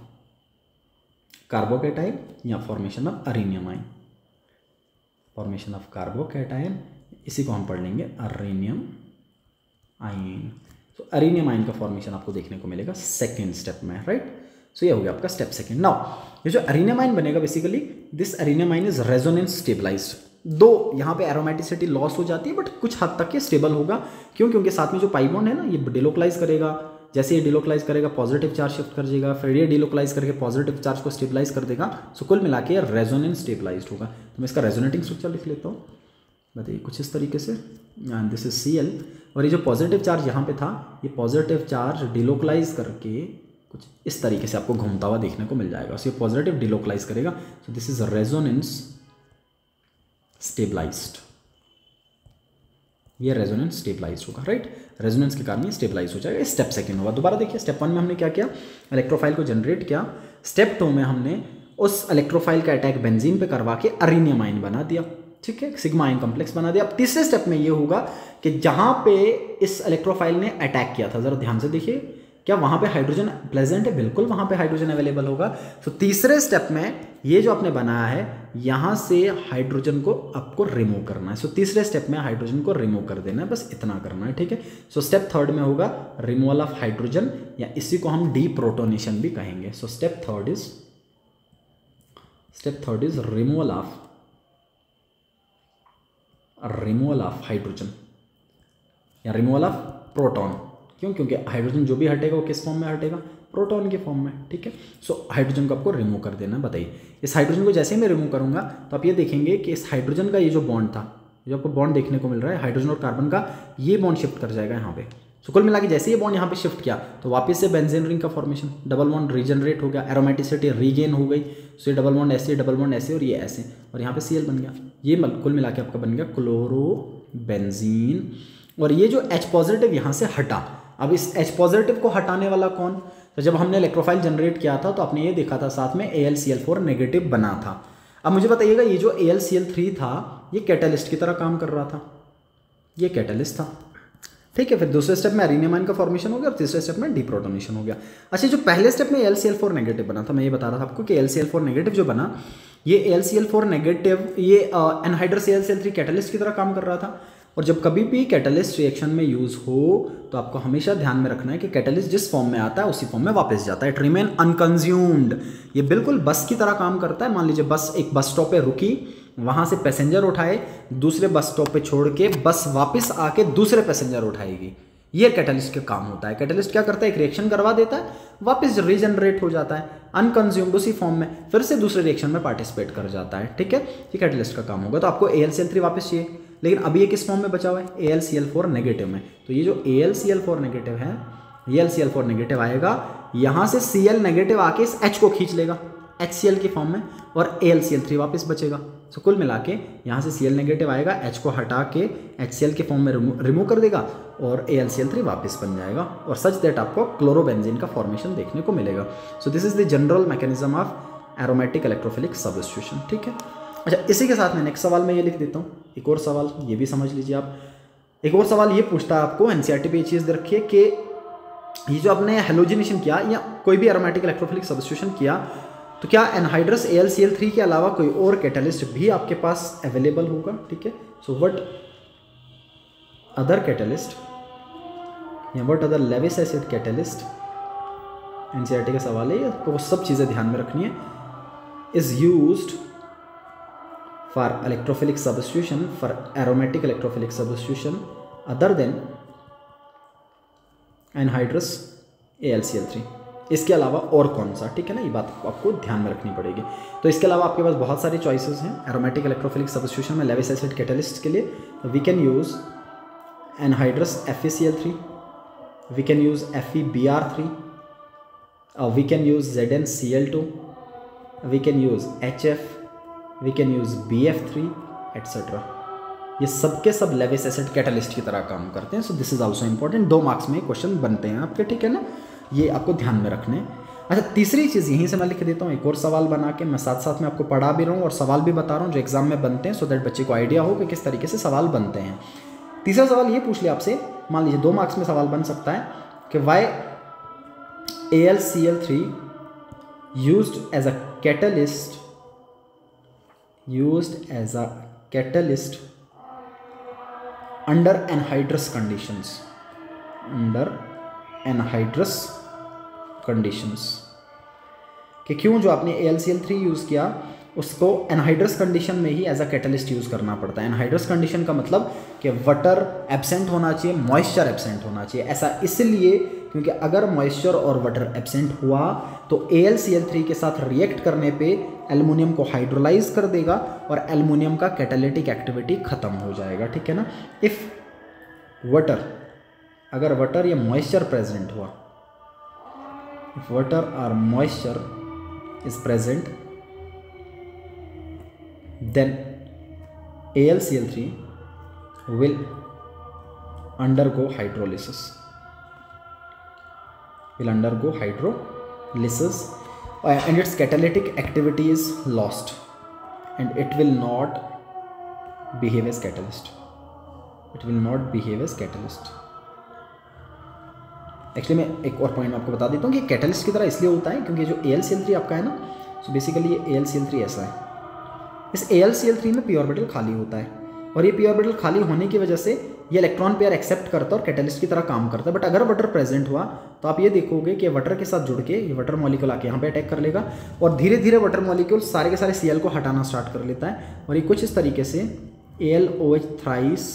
कार्बोकेटाइन या फॉर्मेशन ऑफ अरीनियम आइन, फॉर्मेशन ऑफ कार्बोकैटायन, इसी को हम पढ़ लेंगे अरीनियम आइन। तो अरीनियम आइन का फॉर्मेशन आपको देखने को मिलेगा सेकेंड स्टेप में, राइट। सो ये हो गया आपका स्टेप सेकेंड। नाउ ये जो अरीनियम आइन बनेगा, बेसिकली दिस अरीनियम आइन इज रेजोनेंस स्टेबलाइज्ड। दो यहाँ पे एरोमेटिसिटी लॉस हो जाती है, बट कुछ हद तक ये स्टेबल होगा। क्यों, क्योंकि साथ में जो पाई बॉन्ड है ना, ये डिलोकलाइज करेगा, जैसे ये डिलोकलाइज करेगा पॉजिटिव चार्ज शिफ्ट कर देगा, फिर ये डिलोकलाइज करके पॉजिटिव चार्ज को स्टेबलाइज कर देगा। सो कुल मिला के रेजोनेंस स्टेबलाइज्ड होगा। तो मैं इसका रेजोनेटिंग स्ट्रक्चर लिख लेता हूँ, बताइए कुछ इस तरीके से, दिस इज Cl, और ये जो पॉजिटिव चार्ज यहाँ पे था, ये पॉजिटिव चार्ज डिलोकलाइज करके कुछ इस तरीके से आपको घूमता हुआ देखने को मिल जाएगा। सो ये पॉजिटिव डिलोकलाइज करेगा, so this is resonance stabilised, ये रेजोनेंस स्टेबलाइज होगा, राइट। रेजोनेंस के कारण ये स्टेबलाइज हो जाएगा। स्टेप सेकंड होगा। दोबारा देखिए, स्टेप 1 में हमने क्या किया, इलेक्ट्रोफाइल को जनरेट किया। स्टेप 2 में हमने उस इलेक्ट्रोफाइल का अटैक बेंजीन पे करवा के अरीनियम आइन बना दिया, ठीक है, सिग्मा आइन कॉम्प्लेक्स बना दिया। अब तीसरे स्टेप में ये होगा कि जहां पे इस इलेक्ट्रोफाइल ने अटैक किया था, जरा ध्यान से देखिए, क्या वहां पे हाइड्रोजन प्रेजेंट है, बिल्कुल वहां पे हाइड्रोजन अवेलेबल होगा। तो तीसरे स्टेप में ये जो आपने बनाया है, यहां से हाइड्रोजन को आपको रिमूव करना है। सो तीसरे स्टेप में हाइड्रोजन को रिमूव कर देना है, बस इतना करना है, ठीक है। सो स्टेप थर्ड में होगा रिमूवल ऑफ हाइड्रोजन, या इसी को हम डीप्रोटोनेशन भी कहेंगे। So step third is removal of hydrogen या रिमूवल ऑफ प्रोटॉन। क्यों, क्योंकि हाइड्रोजन जो भी हटेगा वो किस फॉर्म में हटेगा, प्रोटॉन के फॉर्म में, ठीक है। सो हाइड्रोजन को आपको रिमूव कर देना। बताइए, इस हाइड्रोजन को जैसे ही मैं रिमूव करूंगा, तो आप ये देखेंगे कि इस हाइड्रोजन का ये जो बॉन्ड था, जो आपको बॉन्ड देखने को मिल रहा है हाइड्रोजन और कार्बन का, ये बॉन्ड शिफ्ट कर जाएगा यहाँ पे। तो कुल मिला के जैसे ये बॉन्ड यहाँ पे शिफ्ट किया तो वापस से बेंजीन रिंग का फॉर्मेशन, डबल बॉन्ड रीजनरेट हो गया, एरोमेटिसिटी रीगेन हो गई, तो ये डबल बॉन्ड ऐसे, डबल बॉन्ड ऐसे और ये ऐसे, और यहाँ पे Cl बन गया। ये कुल मिला के आपका बन गया क्लोरोबेंजीन। और ये जो H पॉजिटिव यहाँ से हटा, अब इस H पॉजिटिव को हटाने वाला कौन? तो जब हमने इलेक्ट्रोफाइल जनरेट किया था तो आपने ये देखा था साथ में AlCl4 नेगेटिव बना था। अब मुझे बताइएगा ये जो AlCl3 था ये कैटलिस्ट की तरह काम कर रहा था, ये कैटलिस्ट था, ठीक है। फिर दूसरे स्टेप में एरिनियम का फॉर्मेशन हो गया और तीसरे स्टेप में डीप्रोटोनेशन हो गया। अच्छा, जो पहले स्टेप में AlCl4 नेगेटिव बना था, मैं ये बता रहा था आपको कि AlCl4 नेगेटिव जो बना, ये AlCl4 नेगेटिव ये एनहाइड्रस AlCl3 कैटलिस्ट की तरह काम कर रहा था। और जब कभी भी कैटलिस्ट रिएक्शन में यूज हो तो आपको हमेशा ध्यान में रखना है कि कैटलिस्ट जिस फॉर्म में आता है उसी फॉर्म में वापस जाता है। It remains unconsumed. ये बिल्कुल बस की तरह काम करता है। मान लीजिए बस एक बस स्टॉप पे रुकी, वहां से पैसेंजर उठाए, दूसरे बस स्टॉप पे छोड़ के बस वापस आके दूसरे पैसेंजर उठाएगी। ये कैटलिस्ट का काम होता है। कैटलिस्ट क्या करता है? एक रिएक्शन करवा देता है, वापस रीजनरेट हो जाता है, अनकंज्यूम्ड उसी फॉर्म में, फिर से दूसरे रिएक्शन में पार्टिसिपेट कर जाता है, ठीक है। ये कैटलिस्ट का काम होगा। तो आपको AlCl3 वापस चाहिए, लेकिन अभी ये किस फॉर्म में बचा हुआ है? AlCl4 नेगेटिव में। तो ये जो AlCl4 नेगेटिव है, ये AlCl4 नेगेटिव आएगा, यहाँ से Cl नेगेटिव आके इस H को खींच लेगा HCl की फॉर्म में, और AlCl3 वापस बचेगा। तो कुल मिला के यहाँ से Cl नेगेटिव आएगा, H को हटा के HCl के फॉर्म में रिमूव कर देगा और AlCl3 वापस बन जाएगा, और सच दैट आपको क्लोरोबेंजीन का फॉर्मेशन देखने को मिलेगा। सो this is the general mechanism of aromatic electrophilic substitution, ठीक है। अच्छा, इसी के साथ में नेक्स्ट सवाल मैं ये लिख देता हूँ, एक और सवाल ये भी समझ लीजिए आप। एक और सवाल ये पूछता है आपको, एनसीईआरटी पे ये चीज़ रखिए कि ये जो आपने हेलोजिनेशन किया या कोई भी एरोमेटिक इलेक्ट्रोफिलिक सब्स्टिट्यूशन किया, तो क्या एनहाइड्रस AlCl3 के अलावा कोई और कैटलिस्ट भी आपके पास अवेलेबल होगा, ठीक है। सो व्हाट अदर कैटलिस्ट या what other Levi's acid catalyst, NCERT का सवाल है, आपको वो सब चीज़ें ध्यान में रखनी है, is used for electrophilic substitution, for aromatic electrophilic substitution other than anhydrous AlCl3। इसके अलावा और कौन सा, ठीक है ना, ये बात आपको ध्यान में रखनी पड़ेगी। तो इसके अलावा आपके पास बहुत सारी चॉइसेस हैं एरोमेटिक इलेक्ट्रोफिलिक सब्स्टिट्यूशन में लेविस एसिड कैटलिस्ट के लिए। We can use anhydrous FeCl3, we can use FeBr3, we can use ZnCl2, we can use HF, we can use BF3 et cetera. ये सब के सब लेविस एसिड कैटलिस्ट की तरह काम करते हैं। सो this is also important, 2 marks में क्वेश्चन बनते हैं आपके, ठीक है ना, ये आपको ध्यान में रखने। अच्छा, तीसरी चीज़ यहीं से मैं लिख देता हूँ, एक और सवाल बना के मैं साथ साथ में आपको पढ़ा भी रहा हूँ और सवाल भी बता रहा हूँ जो एग्जाम में बनते हैं, सो दैट बच्चे को आइडिया हो कि किस तरीके से सवाल बनते हैं। तीसरा सवाल ये पूछ लिया आपसे, मान लीजिए 2 मार्क्स में सवाल बन सकता है कि why AlCl3 used as a catalyst under anhydrous conditions, कि क्यों जो आपने AlCl3 यूज़ किया उसको एनहाइड्रस कंडीशन में ही एज अ कैटलिस्ट यूज़ करना पड़ता है। एनहाइड्रस कंडीशन का मतलब कि वाटर एब्सेंट होना चाहिए, मॉइस्चर एब्सेंट होना चाहिए। ऐसा इसलिए क्योंकि अगर मॉइस्चर और वाटर एब्सेंट हुआ तो AlCl3 के साथ रिएक्ट करने पे एल्युमिनियम को हाइड्रोलाइज कर देगा और एल्युमिनियम का कैटालिटिक एक्टिविटी ख़त्म हो जाएगा, ठीक है ना। इफ़ वाटर, अगर वाटर या मॉइस्चर प्रेजेंट हुआ, इफ वाटर और moisture is present, then AlCl3 will undergo hydrolysis, and its catalytic activity is lost and it will not behave as catalyst. Actually मैं एक और पॉइंट आपको बता देता हूँ कि कैटलिस्ट की तरह इसलिए होता है क्योंकि जो AlCl3 आपका है ना, सो बेसिकली ये AlCl3 ऐसा है, इस AlCl3 में पी ऑर्बिटल खाली होता है और ये पी ऑर्बिटल खाली होने की वजह से ये इलेक्ट्रॉन पेयर एक्सेप्ट करता है और कैटलिस्ट की तरह काम करता है। बट अगर वाटर प्रेजेंट हुआ तो आप ये देखोगे कि वाटर के साथ जुड़ के ये वाटर मॉलिक्यूल आके यहाँ पे अटैक कर लेगा और धीरे धीरे वाटर मॉलिक्यूल सारे के सारे Cl को हटाना स्टार्ट कर लेता है और ये कुछ इस तरीके से AlOH थ्राइस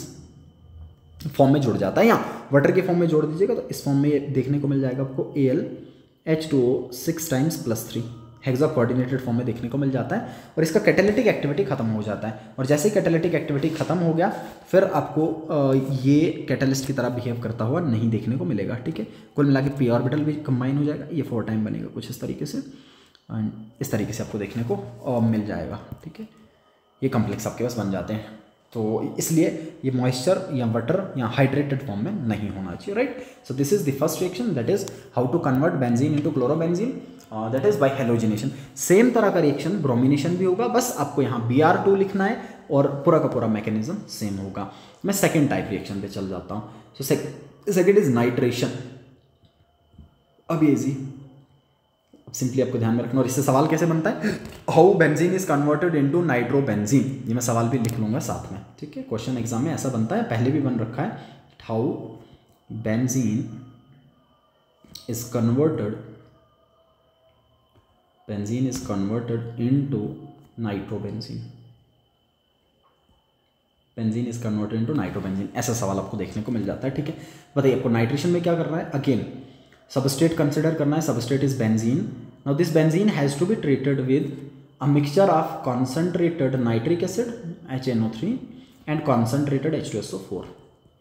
फॉर्म में जुड़ जाता है। यहाँ वाटर के फॉर्म में जोड़ दीजिएगा तो इस फॉर्म में ये देखने को मिल जाएगा आपको AlH2O 6 times +3 hexa coordinated form में देखने को मिल जाता है और इसका कैटालिटिक एक्टिविटी खत्म हो जाता है। और जैसे ही कैटालिटिक एक्टिविटी खत्म हो गया फिर आपको ये कैटलिस्ट की तरह बिहेव करता हुआ नहीं देखने को मिलेगा, ठीक है। कुल मिला के पी ऑर्बिटल भी कंबाइन हो जाएगा, ये 4 टाइम बनेगा कुछ इस तरीके से, एंड इस तरीके से आपको देखने को मिल जाएगा, ठीक है। ये कॉम्प्लेक्स आपके पास बन जाते हैं, तो इसलिए ये मॉइस्चर या वाटर या हाइड्रेटेड फॉर्म में नहीं होना चाहिए, right. So this is the first reaction, that is how to convert benzene into chlorobenzene, that is by halogenation. Same तरह का रिएक्शन ब्रोमिनेशन भी होगा, बस आपको यहाँ Br2 लिखना है और पूरा का पूरा मैकेनिज्म सेम होगा। मैं सेकेंड टाइप रिएक्शन पे चल जाता हूँ। So second is nitration. अब इजी, सिंपली आपको ध्यान में रखना। और इससे सवाल कैसे बनता है, how benzene is converted into nitrobenzene, ये मैं सवाल भी लिख लूंगा साथ में, ठीक है। क्वेश्चन एग्जाम में ऐसा बनता है, पहले भी बन रखा है, how benzene is converted into nitrobenzene, benzene is converted into nitrobenzene, ऐसा सवाल आपको देखने को मिल जाता है, ठीक है। बताइए आपको नाइट्रेशन में क्या करना है, अगेन सबस्ट्रेट कंसिडर करना है, substrate is benzene. Now this benzene has to be treated with a mixture of concentrated nitric acid HNO3 and concentrated H2SO4।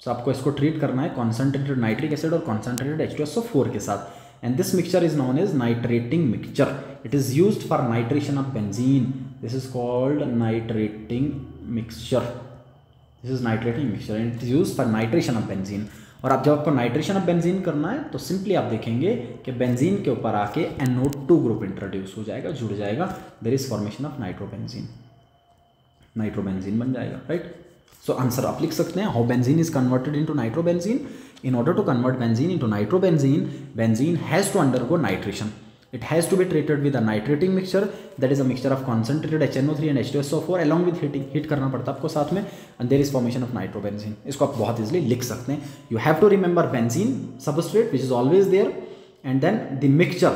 So आपको इसको ट्रीट करना है कॉन्सेंट्रेटेड नाइट्रिक एसिड और कॉन्सेंट्रेटेड H2SO4 के साथ, and this mixture is known as nitrating mixture. It is used for nitration of benzene, this is called nitrating mixture, this is nitrating mixture and it is used for nitration of benzene. और आप जब आपको nitration of benzene करना है तो simply आप देखेंगे कि बेंजीन के ऊपर आके NO2 ग्रुप इंट्रोड्यूस हो जाएगा, जुड़ जाएगा, there is formation of nitrobenzene, nitrobenzene बन जाएगा, राइट। सो आंसर आप लिख सकते हैं, how benzene is converted into nitrobenzene. In order to convert benzene into nitrobenzene, benzene has to undergo nitration, it has to be treated with a nitrating mixture, that is a mixture of concentrated HNO3 and H2SO4 along with heating, heat करना पड़ता है आपको साथ में, and there is formation of nitrobenzene। इसको आप बहुत easily लिख सकते हैं। You have to remember benzene substrate which is always there and then the mixture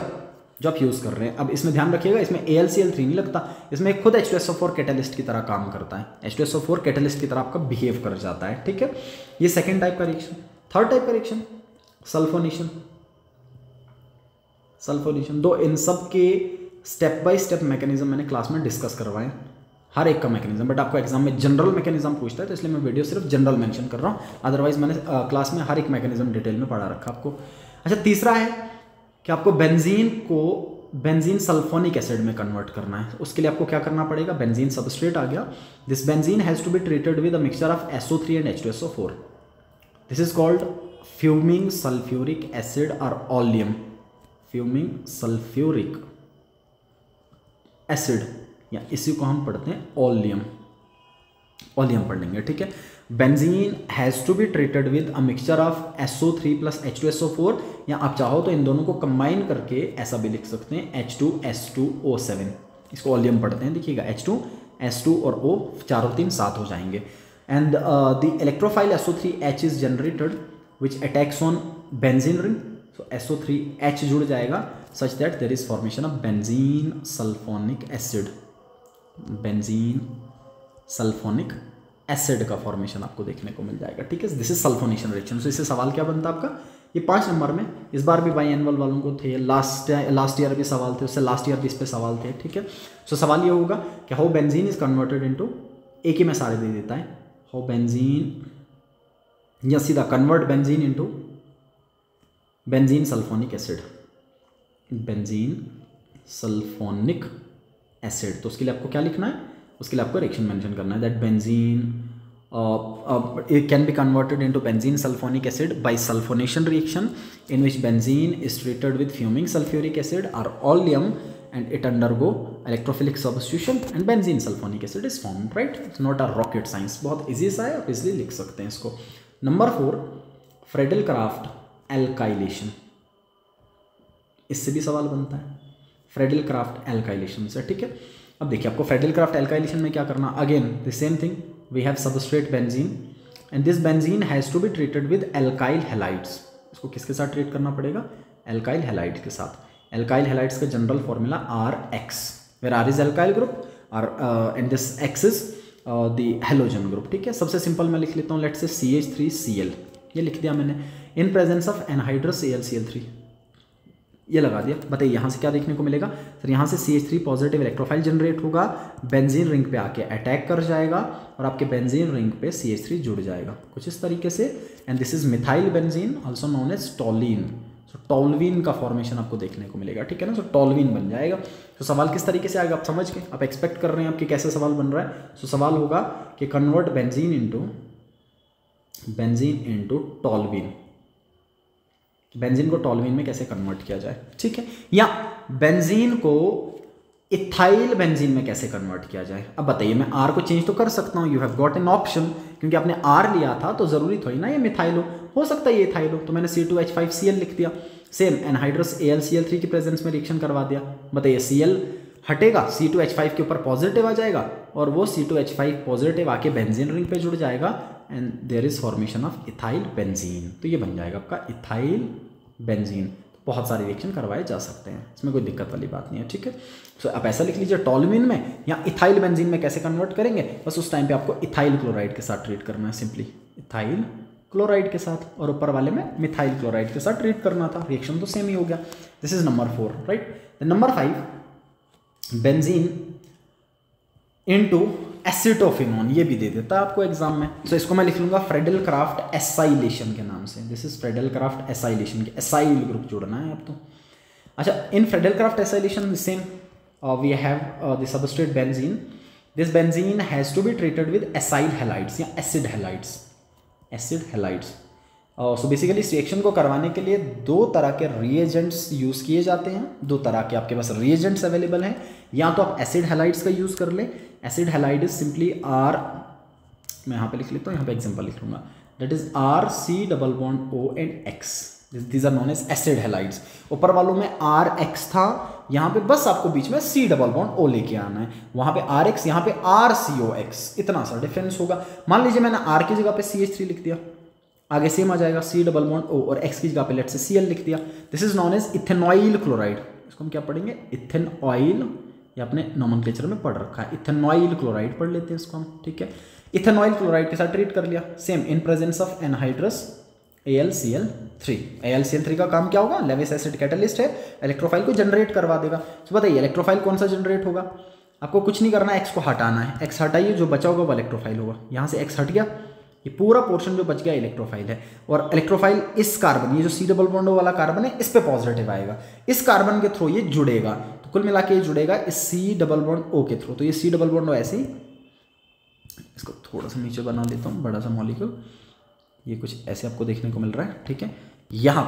जो आप यूज़ कर रहे हैं। अब इसमें ध्यान रखिएगा, इसमें AlCl3 नहीं लगता, इसमें खुद H2SO4 कैटलिस्ट की तरह काम करता है, H2SO4 कैटलिस्ट की तरह आपका बिहेव कर जाता है, ठीक है। ये सेकेंड टाइप का रिएक्शन। थर्ड टाइप का रिएक्शन सल्फोनेशन। सल्फोनेशन, दो इन सब के स्टेप बाय स्टेप मैकेनिज्म मैंने क्लास में डिस्कस करवाए, हर एक का मैकेनिज्म, बट आपको एग्जाम में जनरल मैकेनिज्म पूछता है तो इसलिए मैं वीडियो सिर्फ जनरल मेंशन कर रहा हूँ, अदरवाइज मैंने क्लास में हर एक मैकेनिज्म डिटेल में पढ़ा रखा आपको। अच्छा, तीसरा है कि आपको बेंजीन को बेंजीन सल्फोनिक एसिड में कन्वर्ट करना है। उसके लिए आपको क्या करना पड़ेगा, बेंजीन सबस्ट्रेट आ गया, this benzene has to be treated with a mixture of SO3 and H2SO4, this is called fuming sulphuric acid और ऑलियम, फ्यूमिंग सल्फ्यूरिक एसिड, या इसी को हम पढ़ते हैं ऑलियम, ऑलियम पढ़ेंगे, ठीक है। Benzene has to be treated with a mixture of SO3 plus H2SO4, या आप चाहो तो इन दोनों को कंबाइन करके ऐसा भी लिख सकते हैं H2S2O7, इसको ऑलियम पढ़ते हैं, देखिएगा H2 और O चारों तीन साथ हो जाएंगे, and the electrophile SO3H is generated which attacks on benzene ring, so SO3H जुड़ जाएगा such that there is formation of benzene sulfonic acid, benzene sulphonic acid का फॉर्मेशन आपको देखने को मिल जाएगा, ठीक है। This is sulphonation reaction. So इससे सवाल क्या बनता है आपका, ये 5 नंबर में, इस बार भी बाई एनुअल वालों को थे, लास्ट ईयर भी सवाल थे, उससे लास्ट ईयर भी इस पे सवाल थे, ठीक है। सो सवाल ये होगा कि how benzene is converted into, एक ही में सारे दे देता है, हाउ बेंजीन, या सीधा convert benzene into benzene sulphonic acid, benzene sulphonic acid. तो उसके लिए आपको क्या लिखना है, उसके लिए आपको रिएक्शन मेंशन करना है, that benzene it can be converted into benzene sulfonic acid by sulfonation reaction in which benzene is treated with fuming sulfuric acid or oleum and it undergo electrophilic substitution and benzene sulfonic acid is formed, right? It's not a rocket science, बहुत easy सा है, आप easily लिख सकते हैं इसको। Number 4 Friedel-craft alkylation, इससे भी सवाल बनता है, फ्रेडल-क्राफ्ट एल्काइलेशन से, ठीक है। अब देखिए आपको फ्रेडल-क्राफ्ट एल्काइलेशन में क्या करना, again the same thing, we have substrate benzene and this benzene has to be treated with alkyl halides। इसको किसके साथ ट्रीट करना पड़ेगा, alkyl halides के साथ। alkyl halides का general formula RX, where R is alkyl group and this X is the halogen group, ठीक है। सबसे सिंपल मैं लिख लेता हूँ, लेट्स से CH3Cl, ये लिख दिया मैंने, इन प्रेजेंस ऑफ एनहाइड्रस AlCl3, ये लगा दिया। बताइए यहाँ से क्या देखने को मिलेगा सर, यहाँ से CH3 पॉजिटिव इलेक्ट्रोफाइल जनरेट होगा, बेंजीन रिंग पे आके अटैक कर जाएगा और आपके बेंजीन रिंग पे CH3 जुड़ जाएगा कुछ इस तरीके से। And this is methyl benzene also known as toluene. So toluene का फॉर्मेशन आपको देखने को मिलेगा, ठीक है ना। सो टॉलवीन बन जाएगा। तो सवाल किस तरीके से आएगा आप समझ के, आप एक्सपेक्ट कर रहे हैं आपके कैसे सवाल बन रहा है। सो सवाल होगा कि convert benzene into toluene, benzene को टॉलवीन में कैसे कन्वर्ट किया जाए, ठीक है। या बेंजीन को इथाइल बेंजीन में कैसे कन्वर्ट किया जाए। अब बताइए, मैं आर को चेंज तो कर सकता हूँ, you have got an option, क्योंकि आपने आर लिया था तो जरूरी थोड़ी ना ये मिथाइल हो सकता है ये इथाइल हो, तो मैंने C2H5Cl लिख दिया। सेम एनहाइड्रस AlCl3 की प्रेजेंस में रिएक्शन करवा दिया। बताइए Cl हटेगा, C2H5 के ऊपर पॉजिटिव आ जाएगा और वो C2H5 पॉजिटिव आके बेंजीन रिंग पे जुड़ जाएगा and there is formation of ethyl benzene. तो ये बन जाएगा आपका इथाइल बेंजीन। बहुत सारे रिएक्शन करवाए जा सकते हैं, इसमें कोई दिक्कत वाली बात नहीं है, ठीक है। सो आप ऐसा लिख लीजिए टॉलमीन में या इथाइल बेंजीन में कैसे कन्वर्ट करेंगे, बस उस टाइम पे आपको इथाइल क्लोराइड के साथ ट्रीट करना है, सिंपली इथाइल क्लोराइड के साथ, और ऊपर वाले में मिथाइल क्लोराइड के साथ ट्रीट करना था। रिएक्शन तो सेम ही हो गया। This is number 4, right. Number 5 benzene into acetophenone, ये भी दे देता है आपको एग्जाम में। तो इसको मैं लिख लूंगा फ्रेडल क्राफ्ट एसाइलेशन के नाम से। This is Friedel Crafts acylation के एसाइल ग्रुप जोड़ना है अब तो। अच्छा, in Friedel Crafts acylation same we have the substrate benzene. This benzene has to be treated with acyl halides या acid halides, acid halides. So basically इस रिएक्शन को करवाने के लिए 2 तरह के रिएजेंट्स यूज़ किए जाते हैं। 2 तरह के आपके पास रिएजेंट्स अवेलेबल हैं, या तो आप एसिड हैलाइड्स का यूज़ कर लें। Acid halide is simply R, मैं यहाँ पे लिख लेता हूँ, यहाँ पे एग्जांपल लिख लूँगा, that is RC+O and X। These are known as acid halides. ऊपर वालों में RX था, यहाँ पे बस आपको बीच में C+O लेके आना है, वहाँ पे RX, यहाँ पे RCOX, इतना सा डिफरेंस होगा। मान लीजिए मैंने R की जगह पे CH3 लिख दिया, आगे सेम आ जाएगा C+O, और X की जगह पे लेट से Cl लिख दिया। This is known as ethanoyl chloride. इसको हम क्या पढ़ेंगे, इथेनॉइल, ये आपने नोमेनक्लेचर में पढ़ रखा है, इथेनॉइल क्लोराइड पढ़ लेते हैं इसको हम, ठीक है। इथेनॉइल क्लोराइड के साथ ट्रीट कर लिया, same in presence of anhydrous AlCl3। AlCl3 का काम क्या होगा, लेविस एसिड कैटलिस्ट है, इलेक्ट्रोफाइल को जनरेट करवा देगा। तो बताइए इलेक्ट्रोफाइल कौन सा जनरेट होगा, आपको कुछ नहीं करना है, X को हटाना है। X हटाइए, जो बचा होगा वो इलेक्ट्रोफाइल होगा। यहाँ से X हट गया, ये पूरा पोर्शन जो बच गया इलेक्ट्रोफाइल है, और इलेक्ट्रोफाइल इस कार्बन, ये जो C+O वाला कार्बन है, इस पे पॉजिटिव आएगा, इस कार्बन के थ्रू ये जुड़ेगा। तो कुल मिला के ये जुड़ेगा इस C+O के थ्रू। तो ये C+O ऐसे ही, इसको थोड़ा सा नीचे बना देता हूँ, बड़ा सा मॉलिक्यूल, ये कुछ ऐसे आपको देखने को मिल रहा है, ठीक है। यहाँ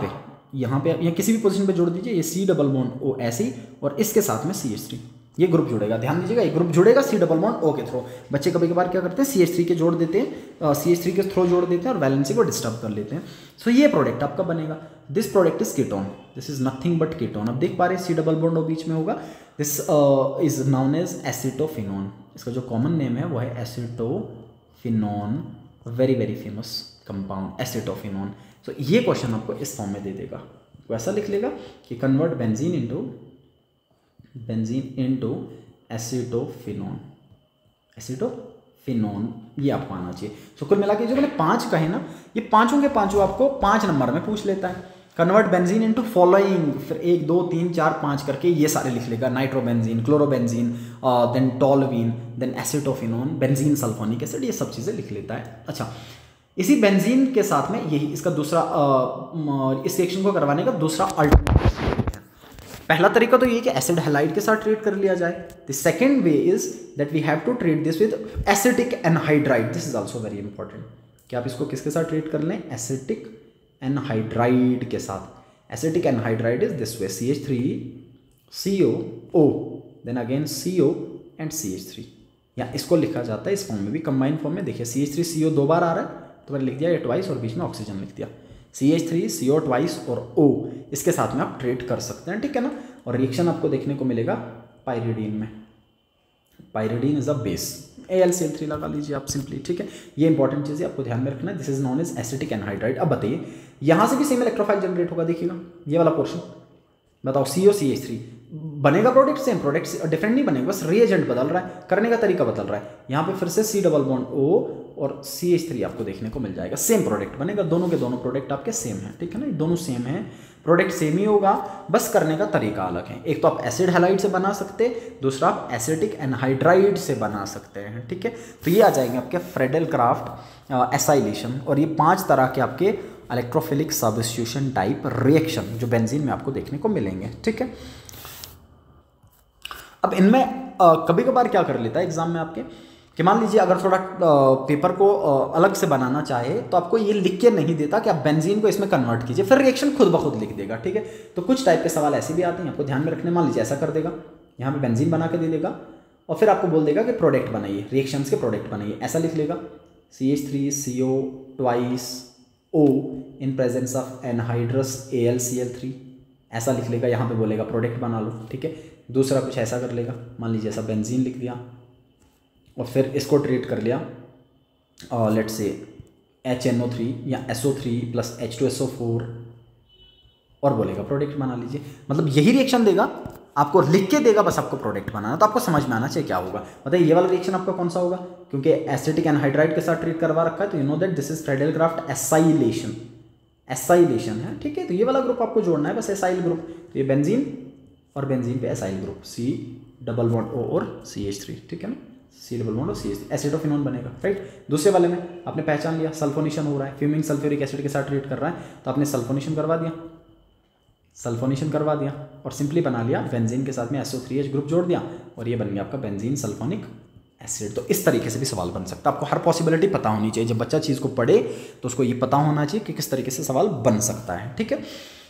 पे या किसी भी पोजीशन पे जोड़ दीजिए, ये C+O ऐसे ही, और इसके साथ में CH3, ये ग्रुप जुड़ेगा। ध्यान दीजिएगा, ये ग्रुप जुड़ेगा C+O के थ्रू। बच्चे कभी कभार क्या करते हैं, CH3 के जोड़ देते हैं, CH3 के थ्रू जोड़ देते हैं और वैलेंसी को डिस्टर्ब कर लेते हैं। सो ये प्रोडक्ट आपका बनेगा। This product is ketone, this is nothing but ketone. अब देख पा रहे हैं C+O बीच में होगा, this is known as acetophenone. इसका जो कॉमन नेम है वो है acetophenone, very very famous compound acetophenone. So ये क्वेश्चन आपको इस फॉर्म में दे देगा, वैसा लिख लेगा कि convert benzene into acetophenone, acetophenone, ये आपको आना चाहिए। सो कुल मिला के जो मैंने 5 कहे ना, ये पांचों के पांचों आपको 5 नंबर में पूछ लेता है। कन्वर्ट बेंजीन इनटू फॉलोइंग, फिर 1 2 3 4 5 करके ये सारे लिख लेगा, nitrobenzene, chlorobenzene, then toluene, then acetophenone, benzene sulphonic acid, ये सब चीज़ें लिख लेता है। अच्छा, इसी बेंजीन के साथ में यही इसका दूसरा इस रिएक्शन को करवाने का दूसरा अल्टरनेटिव है। पहला तरीका तो ये कि एसिड हैलाइड के साथ ट्रीट कर लिया जाए। The second way is that we have to treat this with acetic anhydride. This is also very important कि आप इसको किसके साथ ट्रीट कर लें, एसिटिक एनहाइड्राइड के साथ। Acetic anhydride is this way, CH3CO, then again CO and CH3, या इसको लिखा जाता है इस फॉर्म में भी, कंबाइंड फॉर्म में। देखिए CH3CO 2 बार आ रहा है, तो मैंने लिख दिया ये ट्वाइस और बीच में ऑक्सीजन लिख दिया, CH3CO ट्वाइस और O, इसके साथ में आप ट्रीट कर सकते हैं, ठीक है ना। और रिएक्शन आपको देखने को मिलेगा पायरिडीन में, pyridine is a base, AlCl3 लगा लीजिए आप सिंपली, ठीक है। ये इंपॉर्टेंट चीज़ है, आपको ध्यान में रखना है। This is known as acetic anhydride. अब बताइए यहाँ से भी सेम इलेक्ट्रोफाइल जनरेट होगा, देखिएगा ये वाला पोर्शन, बताओ CO CH3 बनेगा, प्रोडक्ट सेम, प्रोडक्ट डिफरेंट नहीं बनेगा, बस रिएजेंट बदल रहा है, करने का तरीका बदल रहा है। यहाँ पे फिर से C+O और CH3 आपको देखने को मिल जाएगा, सेम प्रोडक्ट बनेगा, दोनों के दोनों प्रोडक्ट आपके सेम हैं, ठीक है ना, दोनों सेम हैं, प्रोडक्ट सेम ही होगा, बस करने का तरीका अलग है। एक तो आप एसिड हैलाइड से बना सकते हैं, दूसरा आप एसिटिक एनहाइड्राइड से बना सकते हैं, ठीक है। तो ये आ जाएंगे आपके फ्रेडल क्राफ्ट एसाइलेशन, और ये 5 तरह के आपके इलेक्ट्रोफिलिक सब्स्टिट्यूशन टाइप रिएक्शन जो बेंजीन में आपको देखने को मिलेंगे, ठीक है। अब इनमें कभी कभार क्या कर लेता है एग्जाम में आपके कि मान लीजिए अगर थोड़ा पेपर को अलग से बनाना चाहे तो आपको ये लिख के नहीं देता कि आप बेंजीन को इसमें कन्वर्ट कीजिए, फिर रिएक्शन खुद ब खुद लिख देगा, ठीक है। तो कुछ टाइप के सवाल ऐसे भी आते हैं, आपको ध्यान में रखने। मान लीजिए ऐसा कर देगा, यहाँ पे बेंजीन बना के दे देगा और फिर आपको बोल देगा कि प्रोडक्ट बनाइए, रिएक्शंस के प्रोडक्ट बनाइए। ऐसा लिख लेगा CH3CO twice O in presence of anhydrous AlCl3, ऐसा लिख लेगा। यहाँ पे बोलेगा प्रोडक्ट बना लो, ठीक है। दूसरा कुछ ऐसा कर लेगा, मान लीजिए ऐसा बेंजीन लिख दिया और फिर इसको ट्रीट कर लिया लेट्स से HNO3 या SO3 प्लस H2SO4 और बोलेगा प्रोडक्ट बना लीजिए। मतलब यही रिएक्शन देगा, आपको लिख के देगा, बस आपको प्रोडक्ट बनाना। तो आपको समझ में आना चाहिए क्या होगा। बताइए ये वाला रिएक्शन आपका कौन सा होगा, क्योंकि एसिटिक एनहाइड्राइड के साथ ट्रीट करवा रखा है, तो you know that this is Friedel Crafts acylation, acylation है, ठीक है। तो ये वाला ग्रुप आपको जोड़ना है, बस एसाइल ग्रुप। तो ये बेंजीन और बेंजीन पे एसाइल ग्रुप C+O और CH3, ठीक है ना, C+O और CH3 एसिडोफिनोन बनेगा, राइट। दूसरे वाले में आपने पहचान लिया सल्फोनेशन हो रहा है, फ्यूमिंग सल्फ्यूरिक एसिड के साथ ट्रीट कर रहा है, तो आपने सल्फोनेशन करवा दिया, सल्फोनेशन करवा दिया और सिंपली बना लिया बेंजीन के साथ में SO3H ग्रुप जोड़ दिया और ये बन गया आपका बेंजीन सल्फोनिक एसिड। तो इस तरीके से भी सवाल बन सकता है। आपको हर पॉसिबिलिटी पता होनी चाहिए। जब बच्चा चीज़ को पढ़े तो उसको ये पता होना चाहिए कि किस तरीके से सवाल बन सकता है, ठीक है।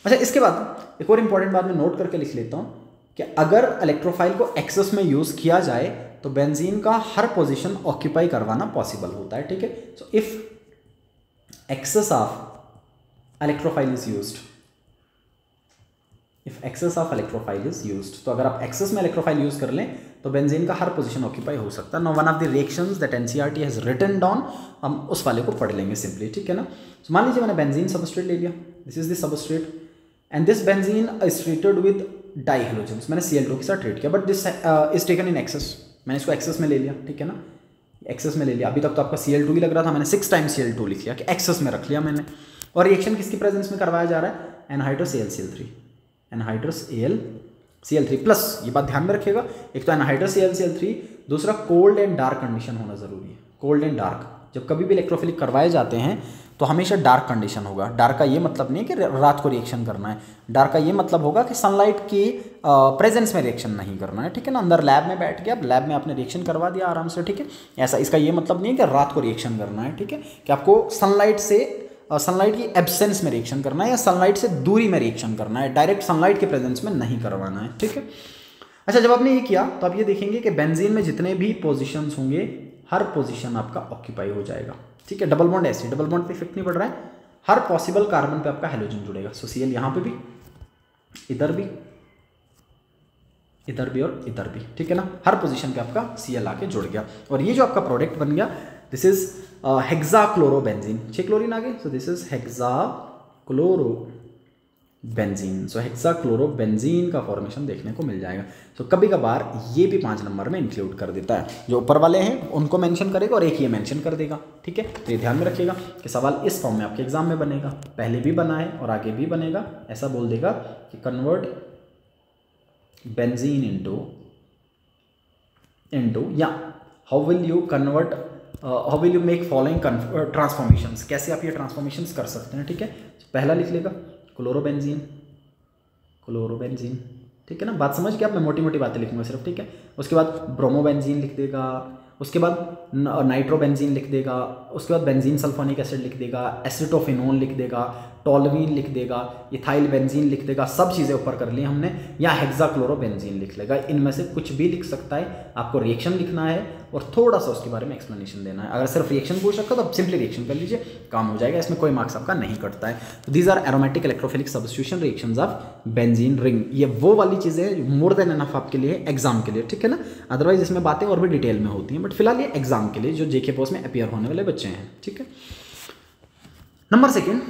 अच्छा, इसके बाद एक और इंपॉर्टेंट बात मैं नोट करके लिख लेता हूँ कि अगर इलेक्ट्रोफाइल को एक्सेस में यूज़ किया जाए तो बेंजीन का हर पोजीशन ऑक्यूपाई करवाना पॉसिबल होता है, ठीक है। So if excess of electrophile is used, if excess of electrophile is used, तो अगर आप एक्सेस में इलेक्ट्रोफाइल यूज कर लें तो बेंजीन का हर पोजीशन ऑक्यूपाई हो सकता है। Now one of the reactions that NCERT has written down, हम उस वाले को पढ़ लेंगे सिंपली, ठीक है ना। तो मान लीजिए मैंने बेंजीन सबस्ट्रेट ले लिया, this is the substrate and this benzene is treated with dihalogens, मैंने Cl2 के साथ ट्रीट किया, but this is taken in excess, मैंने इसको एक्सेस में ले लिया, ठीक है ना, एक्सेस में ले लिया। अभी तक तो आपका Cl2 ही लग रहा था, मैंने 6 टाइम्स Cl2 लिख लिया कि एक्सेस में रख लिया मैंने। और रिएक्शन किसकी प्रेजेंस में करवाया जा रहा है, anhydrous AlCl3, anhydrous AlCl3 plus, ये बात ध्यान में रखिएगा, एक तो एनहाइड्रस AlCl3, दूसरा कोल्ड एंड डार्क कंडीशन होना जरूरी है। कोल्ड एंड डार्क, जब कभी भी इलेक्ट्रोफिलिक करवाए जाते हैं तो हमेशा डार्क कंडीशन होगा। डार्क का ये मतलब नहीं है कि रात को रिएक्शन करना है, डार्क का ये मतलब होगा कि सनलाइट की प्रेजेंस में रिएक्शन नहीं करना है, ठीक है ना। अंदर लैब में बैठ गया, लैब में आपने रिएक्शन करवा दिया आराम से, ठीक है। ऐसा इसका ये मतलब नहीं है कि रात को रिएक्शन करना है, ठीक है, कि आपको सनलाइट से सनलाइट की एब्सेंस में रिएक्शन करना है या सनलाइट से दूरी में रिएक्शन करना है, डायरेक्ट सनलाइट के प्रेजेंस में नहीं करवाना है, ठीक है। अच्छा, जब आपने ये किया तो आप ये देखेंगे कि बेंजीन में जितने भी पोजीशंस होंगे हर पोजीशन आपका ऑक्यूपाई हो जाएगा, ठीक है। डबल बॉन्ड ऐसे, डबल बॉन्ड पे इफेक्ट नहीं पड़ रहा है, हर पॉसिबल कार्बन पे आपका हैलोजन जुड़ेगा। सो Cl यहाँ पे भी, इधर भी, इधर भी और इधर भी, ठीक है ना, हर पोजीशन पे आपका Cl आके जुड़ गया। और ये जो आपका प्रोडक्ट बन गया, दिस इज हेक्साक्लोरोबेंजीन, 6 क्लोरीन आ गए, सो दिस इज हेक्साक्लोरोबेंजीन। सो हेक्साक्लोरोबेंजीन का फॉर्मेशन देखने को मिल जाएगा। तो कभी कभार ये भी 5 नंबर में इंक्लूड कर देता है, जो ऊपर वाले हैं उनको मेंशन करेगा और एक ये मेंशन कर देगा, ठीक है। तो ये ध्यान में रखिएगा कि सवाल इस फॉर्म में आपके एग्जाम में बनेगा, पहले भी बना है और आगे भी बनेगा। ऐसा बोल देगा कि कन्वर्ट बेंजीन इनटू या how will you convert, how will you make following transformations, कैसे आप ये ट्रांसफॉर्मेशंस कर सकते हैं, ठीक है। पहला लिख लेगा क्लोरोबेंजीन, ठीक है ना, बात समझ के आप, मैं मोटी मोटी बातें लिखूंगा सिर्फ, ठीक है। उसके बाद ब्रोमोबेंजीन लिख देगा, उसके बाद नाइट्रोबेंजीन लिख देगा, उसके बाद बेंजीन सल्फोनिक एसिड लिख देगा, एसिटोफिनोन लिख देगा, टोल्यूइन लिख देगा, इथाइल बेंजीन लिख देगा, सब चीज़ें ऊपर कर ली हमने, या हेक्साक्लोरोबेंजीन लिख लेगा। इनमें से कुछ भी लिख सकता है, आपको रिएक्शन लिखना है और थोड़ा सा उसके बारे में एक्सप्लेनेशन देना है। अगर सिर्फ रिएक्शन पूछ रखा तो आप सिंपली रिएक्शन कर लीजिए, काम हो जाएगा, इसमें कोई मार्क्स आपका नहीं कटता है। तो these are aromatic electrophilic substitution reactions of benzene ring. ये वो वाली चीज़ें मोर देन एनफ आपके लिए एग्जाम के लिए, ठीक है ना। अदरवाइज इसमें बातें और भी डिटेल में होती हैं, बट फिलहाल ये एग्जाम के लिए जो जेके पोस्ट में अपीयर होने वाले बच्चे हैं, ठीक है। नंबर 2,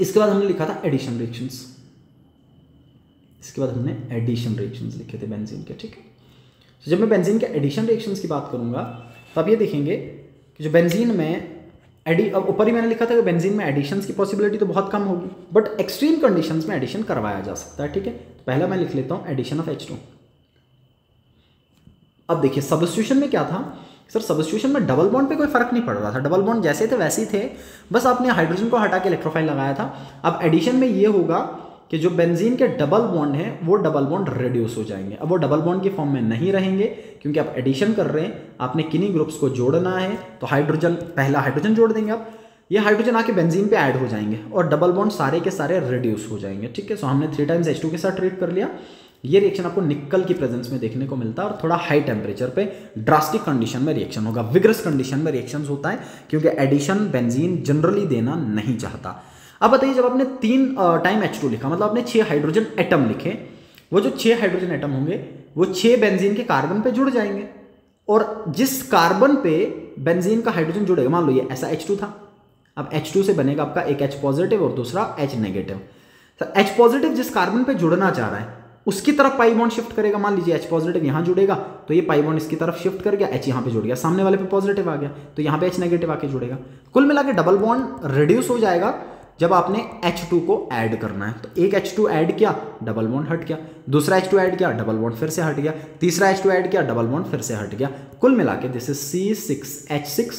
इसके बाद हमने लिखा था एडिशन रिएक्शंस, इसके बाद हमने एडिशन रिएक्शंस लिखे थे बेंजीन के, ठीक है। तो जब मैं बेंजीन के एडिशन रिएक्शंस की बात करूंगा तो आप ये देखेंगे कि जो बेंजीन में अब ऊपर ही मैंने लिखा था कि बेंजीन में एडिशंस की पॉसिबिलिटी तो बहुत कम होगी, बट एक्सट्रीम कंडीशंस में एडिशन करवाया जा सकता है, ठीक है। तो पहला मैं लिख लेता हूँ एडिशन ऑफ H2। अब देखिए सब्स्टिट्यूशन में क्या था सर, सब्स्टिट्यूशन में डबल बॉन्ड पे कोई फर्क नहीं पड़ रहा था, डबल बॉन्ड जैसे थे वैसे ही थे, बस आपने हाइड्रोजन को हटा के इलेक्ट्रोफाइल लगाया था। अब एडिशन में ये होगा कि जो बेंजीन के डबल बॉन्ड हैं वो डबल बॉन्ड रिड्यूस हो जाएंगे। अब वो डबल बॉन्ड की फॉर्म में नहीं रहेंगे क्योंकि आप एडिशन कर रहे हैं, आपने किन्हीं ग्रुप्स को जोड़ना है, तो हाइड्रोजन, पहला हाइड्रोजन जोड़ देंगे आप, ये हाइड्रोजन आके बेंजीन पे ऐड हो जाएंगे और डबल बॉन्ड सारे के सारे रिड्यूस हो जाएंगे, ठीक है। सो हमने 3 टाइम्स H2 के साथ ट्रीट कर लिया। ये रिएक्शन आपको निकल की प्रेजेंस में देखने को मिलता है और थोड़ा हाई टेम्परेचर पे ड्रास्टिक कंडीशन में रिएक्शन होगा, विग्रस कंडीशन में रिएक्शन होता है क्योंकि एडिशन बेंजीन जनरली देना नहीं चाहता। अब बताइए जब आपने 3 टाइम H2 लिखा, मतलब आपने 6 हाइड्रोजन एटम लिखे, वो जो 6 हाइड्रोजन एटम होंगे वो 6 बेंजीन के कार्बन पे जुड़ जाएंगे और जिस कार्बन पे बेंजीन का हाइड्रोजन जुड़ेगा, मान लो ये ऐसा H2 था, अब H2 से बनेगा आपका एक H पॉजिटिव और दूसरा H नेगेटिव। तो H पॉजिटिव जिस कार्बन पे जुड़ना चाह रहा है उसकी तरफ पाई बॉन्ड शिफ्ट करेगा, मान लीजिए H पॉजिटिव यहां जुड़ेगा तो ये पाई बॉन्ड इसकी तरफ शिफ्ट कर गया, H यहां पे जुड़ गया, सामने वाले पे पॉजिटिव आ गया तो यहां पे H नेगेटिव आके जुड़ेगा। कुल मिला के डबल बॉन्ड रिड्यूस हो जाएगा जब आपने H2 को ऐड करना है। तो एक H2 ऐड किया, डबल बॉन्ड हट गया, दूसरा H2 ऐड किया, डबल बॉन्ड फिर से हट गया, तीसरा H2 ऐड किया, डबल बॉन्ड फिर से हट गया। कुल मिला के दिस इज C6H6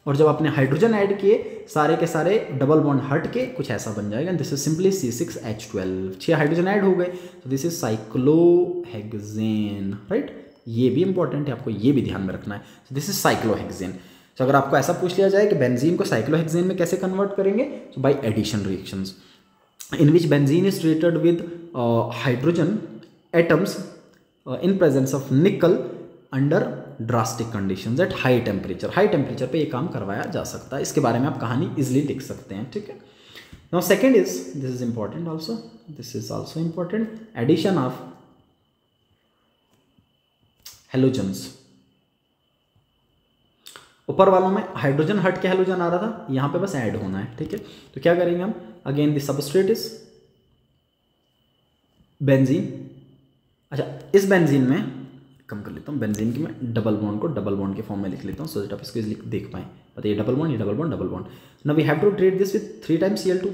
और जब आपने हाइड्रोजन ऐड किए सारे के सारे डबल बॉन्ड हट के कुछ ऐसा बन जाएगा, this is simply C6H12। 6 hydrogen add हो गए तो दिस इज साइक्लोहेक्सेन, राइट। ये भी इंपॉर्टेंट है, आपको ये भी ध्यान में रखना है। तो दिस इज साइक्लोहेक्सेन। तो अगर आपको ऐसा पूछ लिया जाए कि बेंजीन को साइक्लोहेक्सेन में कैसे कन्वर्ट करेंगे, तो by addition reactions in which benzene is treated with hydrogen atoms in presence of nickel under drastic conditions at high temperature. High temperature पे ये काम करवाया जा सकता है, इसके बारे में आप कहानी इजिली लिख सकते हैं, ठीक है। Now second is, this is important also, this is also important, addition of halogens. ऊपर वालों में हाइड्रोजन हट के हेलोजन आ रहा था, यहां पे बस ऐड होना है, ठीक है। तो क्या करेंगे हम, again the substrate is benzene. अच्छा, इस बेंजीन में कम कर लेता हूँ, बेंजीन की मैं डबल बॉन्ड को डबल बॉन्ड के फॉर्म में लिख लेता हूँ सो दैट आप इसको देख पाएं। बताइए डबल बॉन्ड, ये double bond, double bond. Now we have to treat this with 3 times Cl2।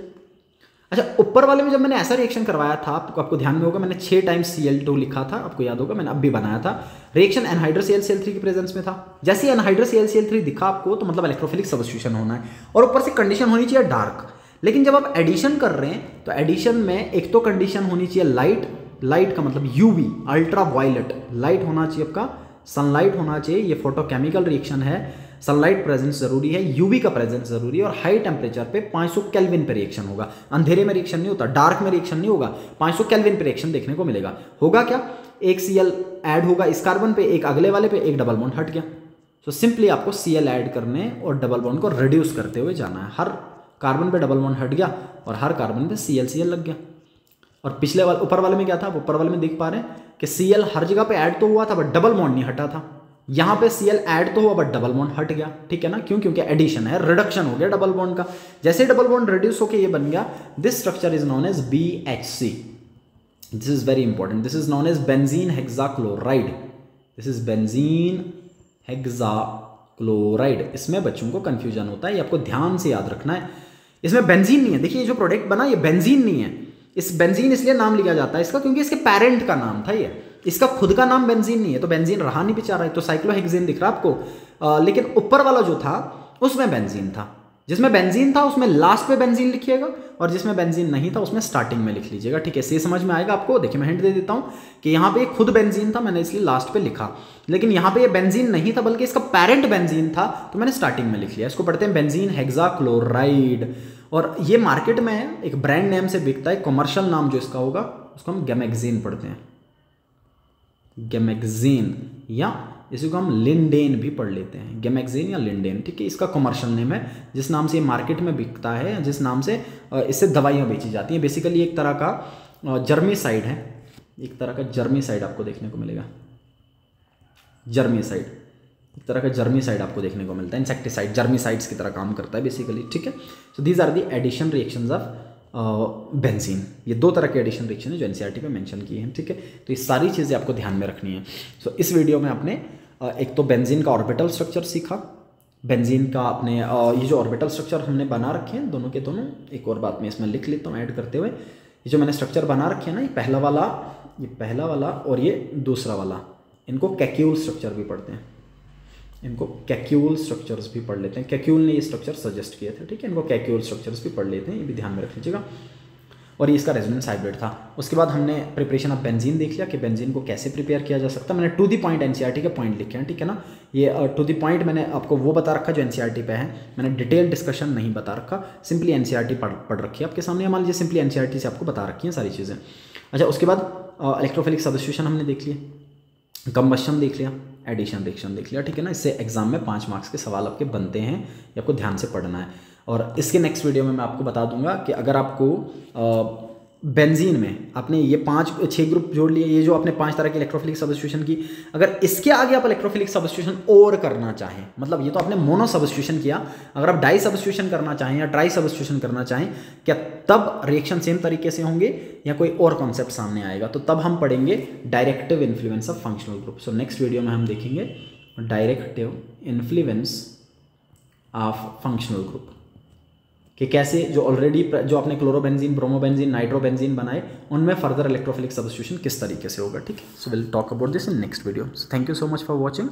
अच्छा, ऊपर वाले में जब मैंने ऐसा रिएक्शन करवाया था, आपको ध्यान में होगा मैंने 6 टाइम्स Cl2 लिखा था, आपको याद होगा मैंने अब भी बनाया था। रिएक्शन एनहाइड्रस ClCl3 की प्रेजेंस में था। जैसे एनहाइड्रस ClCl3 दिखा आपको तो मतलब इलेक्ट्रोफिलिक सब्स्टिट्यूशन होना है और ऊपर से कंडीशन होनी चाहिए डार्क। लेकिन जब आप एडिशन कर रहे हैं तो एडिशन में एक तो कंडीशन होनी चाहिए लाइट, लाइट का मतलब यूवी, अल्ट्रा वायलेट लाइट होना चाहिए आपका, सनलाइट होना चाहिए, ये फोटोकेमिकल रिएक्शन है, सनलाइट प्रेजेंस जरूरी है, यूवी का प्रेजेंस जरूरी है और हाई टेम्परेचर पे 500 केल्विन पे रिएक्शन होगा। अंधेरे में रिएक्शन नहीं होता, डार्क में रिएक्शन नहीं होगा, 500 केल्विन पे रिएक्शन देखने को मिलेगा। होगा क्या, एक Cl ऐड होगा इस कार्बन पे, एक अगले वाले पे, एक डबल बॉन्ड हट गया। तो सिंपली आपको Cl ऐड करने और डबल बॉन्ड को रिड्यूस करते हुए जाना है। हर कार्बन पे डबल बॉन्ड हट गया और हर कार्बन पे Cl लग गया। और पिछले वाले ऊपर वाले में क्या था, ऊपर वाले में देख पा रहे हैं कि Cl हर जगह पे ऐड तो हुआ था बट डबल बॉन्ड नहीं हटा था। यहां पे Cl ऐड तो हुआ बट डबल बॉन्ड हट गया, ठीक है ना, क्यों, क्योंकि एडिशन है, रिडक्शन हो गया डबल बॉन्ड का। जैसे डबल बॉन्ड रिड्यूस होकर ये बन गया, this structure is known as BHC। This is very important, this is known as benzene hexachloride. This is benzene hexachloride. इसमें बच्चों को कंफ्यूजन होता है, ये आपको ध्यान से याद रखना है। इसमें बेंजीन नहीं है, देखिए ये जो प्रोडक्ट बना ये बेंजीन नहीं है। इस बेंजीन इसलिए नाम लिया जाता है इसका क्योंकि इसके पेरेंट का नाम था ये, इसका खुद का नाम बेंजीन नहीं है, तो बेंजीन रहा नहीं बेचारा है, तो साइक्लोहेक्सेन दिख रहा आपको। लेकिन ऊपर वाला जो था उसमें बेंजीन था, जिसमें बेंजीन था उसमें लास्ट पे बेंजीन लिखिएगा और जिसमें बेंजीन नहीं था उसमें स्टार्टिंग में लिख लीजिएगा, ठीक है। से समझ में आएगा आपको। देखिए मैं हिंट दे देता हूँ कि यहाँ पे खुद बेंजीन था, मैंने इसलिए लास्ट पे लिखा, लेकिन यहाँ पे ये बेंजीन नहीं था बल्कि इसका पेरेंट बेंजीन था, तो मैंने स्टार्टिंग में लिख लिया। इसको पढ़ते हैं बेंजीन हेक्साक्लोराइड और ये मार्केट में एक ब्रांड नेम से बिकता है, कमर्शियल नाम जो इसका होगा उसको हम गैमेक्सीन पढ़ते हैं, गैमेक्सीन, या इसी को हम लिंडेन भी पढ़ लेते हैं, गैमेक्सीन या लिंडेन, ठीक है। इसका कमर्शियल नेम है, जिस नाम से ये मार्केट में बिकता है, जिस नाम से इससे दवाइयाँ बेची जाती हैं। बेसिकली एक तरह का जर्मीसाइड है, एक तरह का जर्मीसाइड आपको देखने को मिलेगा, जर्मीसाइड, एक तरह का जर्मीसाइड आपको देखने को मिलता है, इंसेक्टिसाइड, जर्मीसाइड्स की तरह काम करता है बेसिकली, ठीक है। So these are the addition reactions of benzene. ये 2 तरह के एडिशन रिएक्शन है जो एनसीईआरटी पे मेंशन किए हैं, ठीक है। तो ये सारी चीज़ें आपको ध्यान में रखनी है। सो इस वीडियो में आपने एक तो बेंजीन का ऑर्बिटल स्ट्रक्चर सीखा, बेंजीन का अपने ये जो ऑर्बिटल स्ट्रक्चर हमने बना रखे हैं दोनों के दोनों, एक और बात मैं इसमें लिख लेता हूँ ऐड करते हुए, ये जो मैंने स्ट्रक्चर बना रखे हैं ना, ये पहला वाला और ये दूसरा वाला, इनको कैक्यूल स्ट्रक्चर भी पढ़ते हैं, इनको कैक्यूल स्ट्रक्चर्स भी पढ़ लेते हैं। कैक्यूल ने ये स्ट्रक्चर सजेस्ट किए थे, ठीक है, इनको कैक्यूल स्ट्रक्चर्स भी पढ़ लेते हैं, ये भी ध्यान में रख लीजिएगा। और ये इसका रेजोनेंस हाइब्रिड था। उसके बाद हमने प्रिपरेशन ऑफ बेंजीन देख लिया कि बेंजीन को कैसे प्रिपेयर किया जा सकता है। मैंने टू द पॉइंट एनसीईआरटी के पॉइंट लिखे हैं, ठीक है ना, ये टू द पॉइंट मैंने आपको वो बता रखा जो एनसीईआरटी पे है, मैंने डिटेल डिस्कशन नहीं बता रखा, सिंपली एनसीईआरटी पढ़ रखी है आपके सामने, मान लीजिए सिंपली एनसीईआरटी से आपको बता रखी हैं सारी चीज़ें। अच्छा, उसके बाद इलेक्ट्रोफिलिक सब्स्टिट्यूशन हमने देख लिया, कंबशन देख लिया, एडिशन रिएक्शन देख लिया, ठीक है ना। इससे एग्जाम में 5 मार्क्स के सवाल आपके बनते हैं, ये आपको ध्यान से पढ़ना है। और इसके नेक्स्ट वीडियो में मैं आपको बता दूंगा कि अगर आपको बेंजीन में आपने ये 5-6 ग्रुप जोड़ लिए, ये जो आपने 5 तरह की इलेक्ट्रोफिलिक सब्स्टिट्यूशन की, अगर इसके आगे आप इलेक्ट्रोफिलिक सब्स्टिट्यूशन और करना चाहें, मतलब ये तो आपने मोनो सब्स्टिट्यूशन किया, अगर आप डाई सब्स्टिट्यूशन करना चाहें या ट्राई सब्स्टिट्यूशन करना चाहें, क्या तब रिएक्शन सेम तरीके से होंगे या कोई और कॉन्सेप्ट सामने आएगा? तो तब हम पढ़ेंगे directive influence of functional group. So next video में हम देखेंगे directive influence of functional group, कि कैसे जो ऑलरेडी जो आपने क्लोरोबेंजीन, ब्रोमोबेंजीन, नाइट्रोबेंजीन बनाए, उनमें फर्दर इलेक्ट्रोफिलिक सब्स्टिट्यूशन किस तरीके से होगा, ठीक है। So will talk about this in next video. So thank you so much for watching.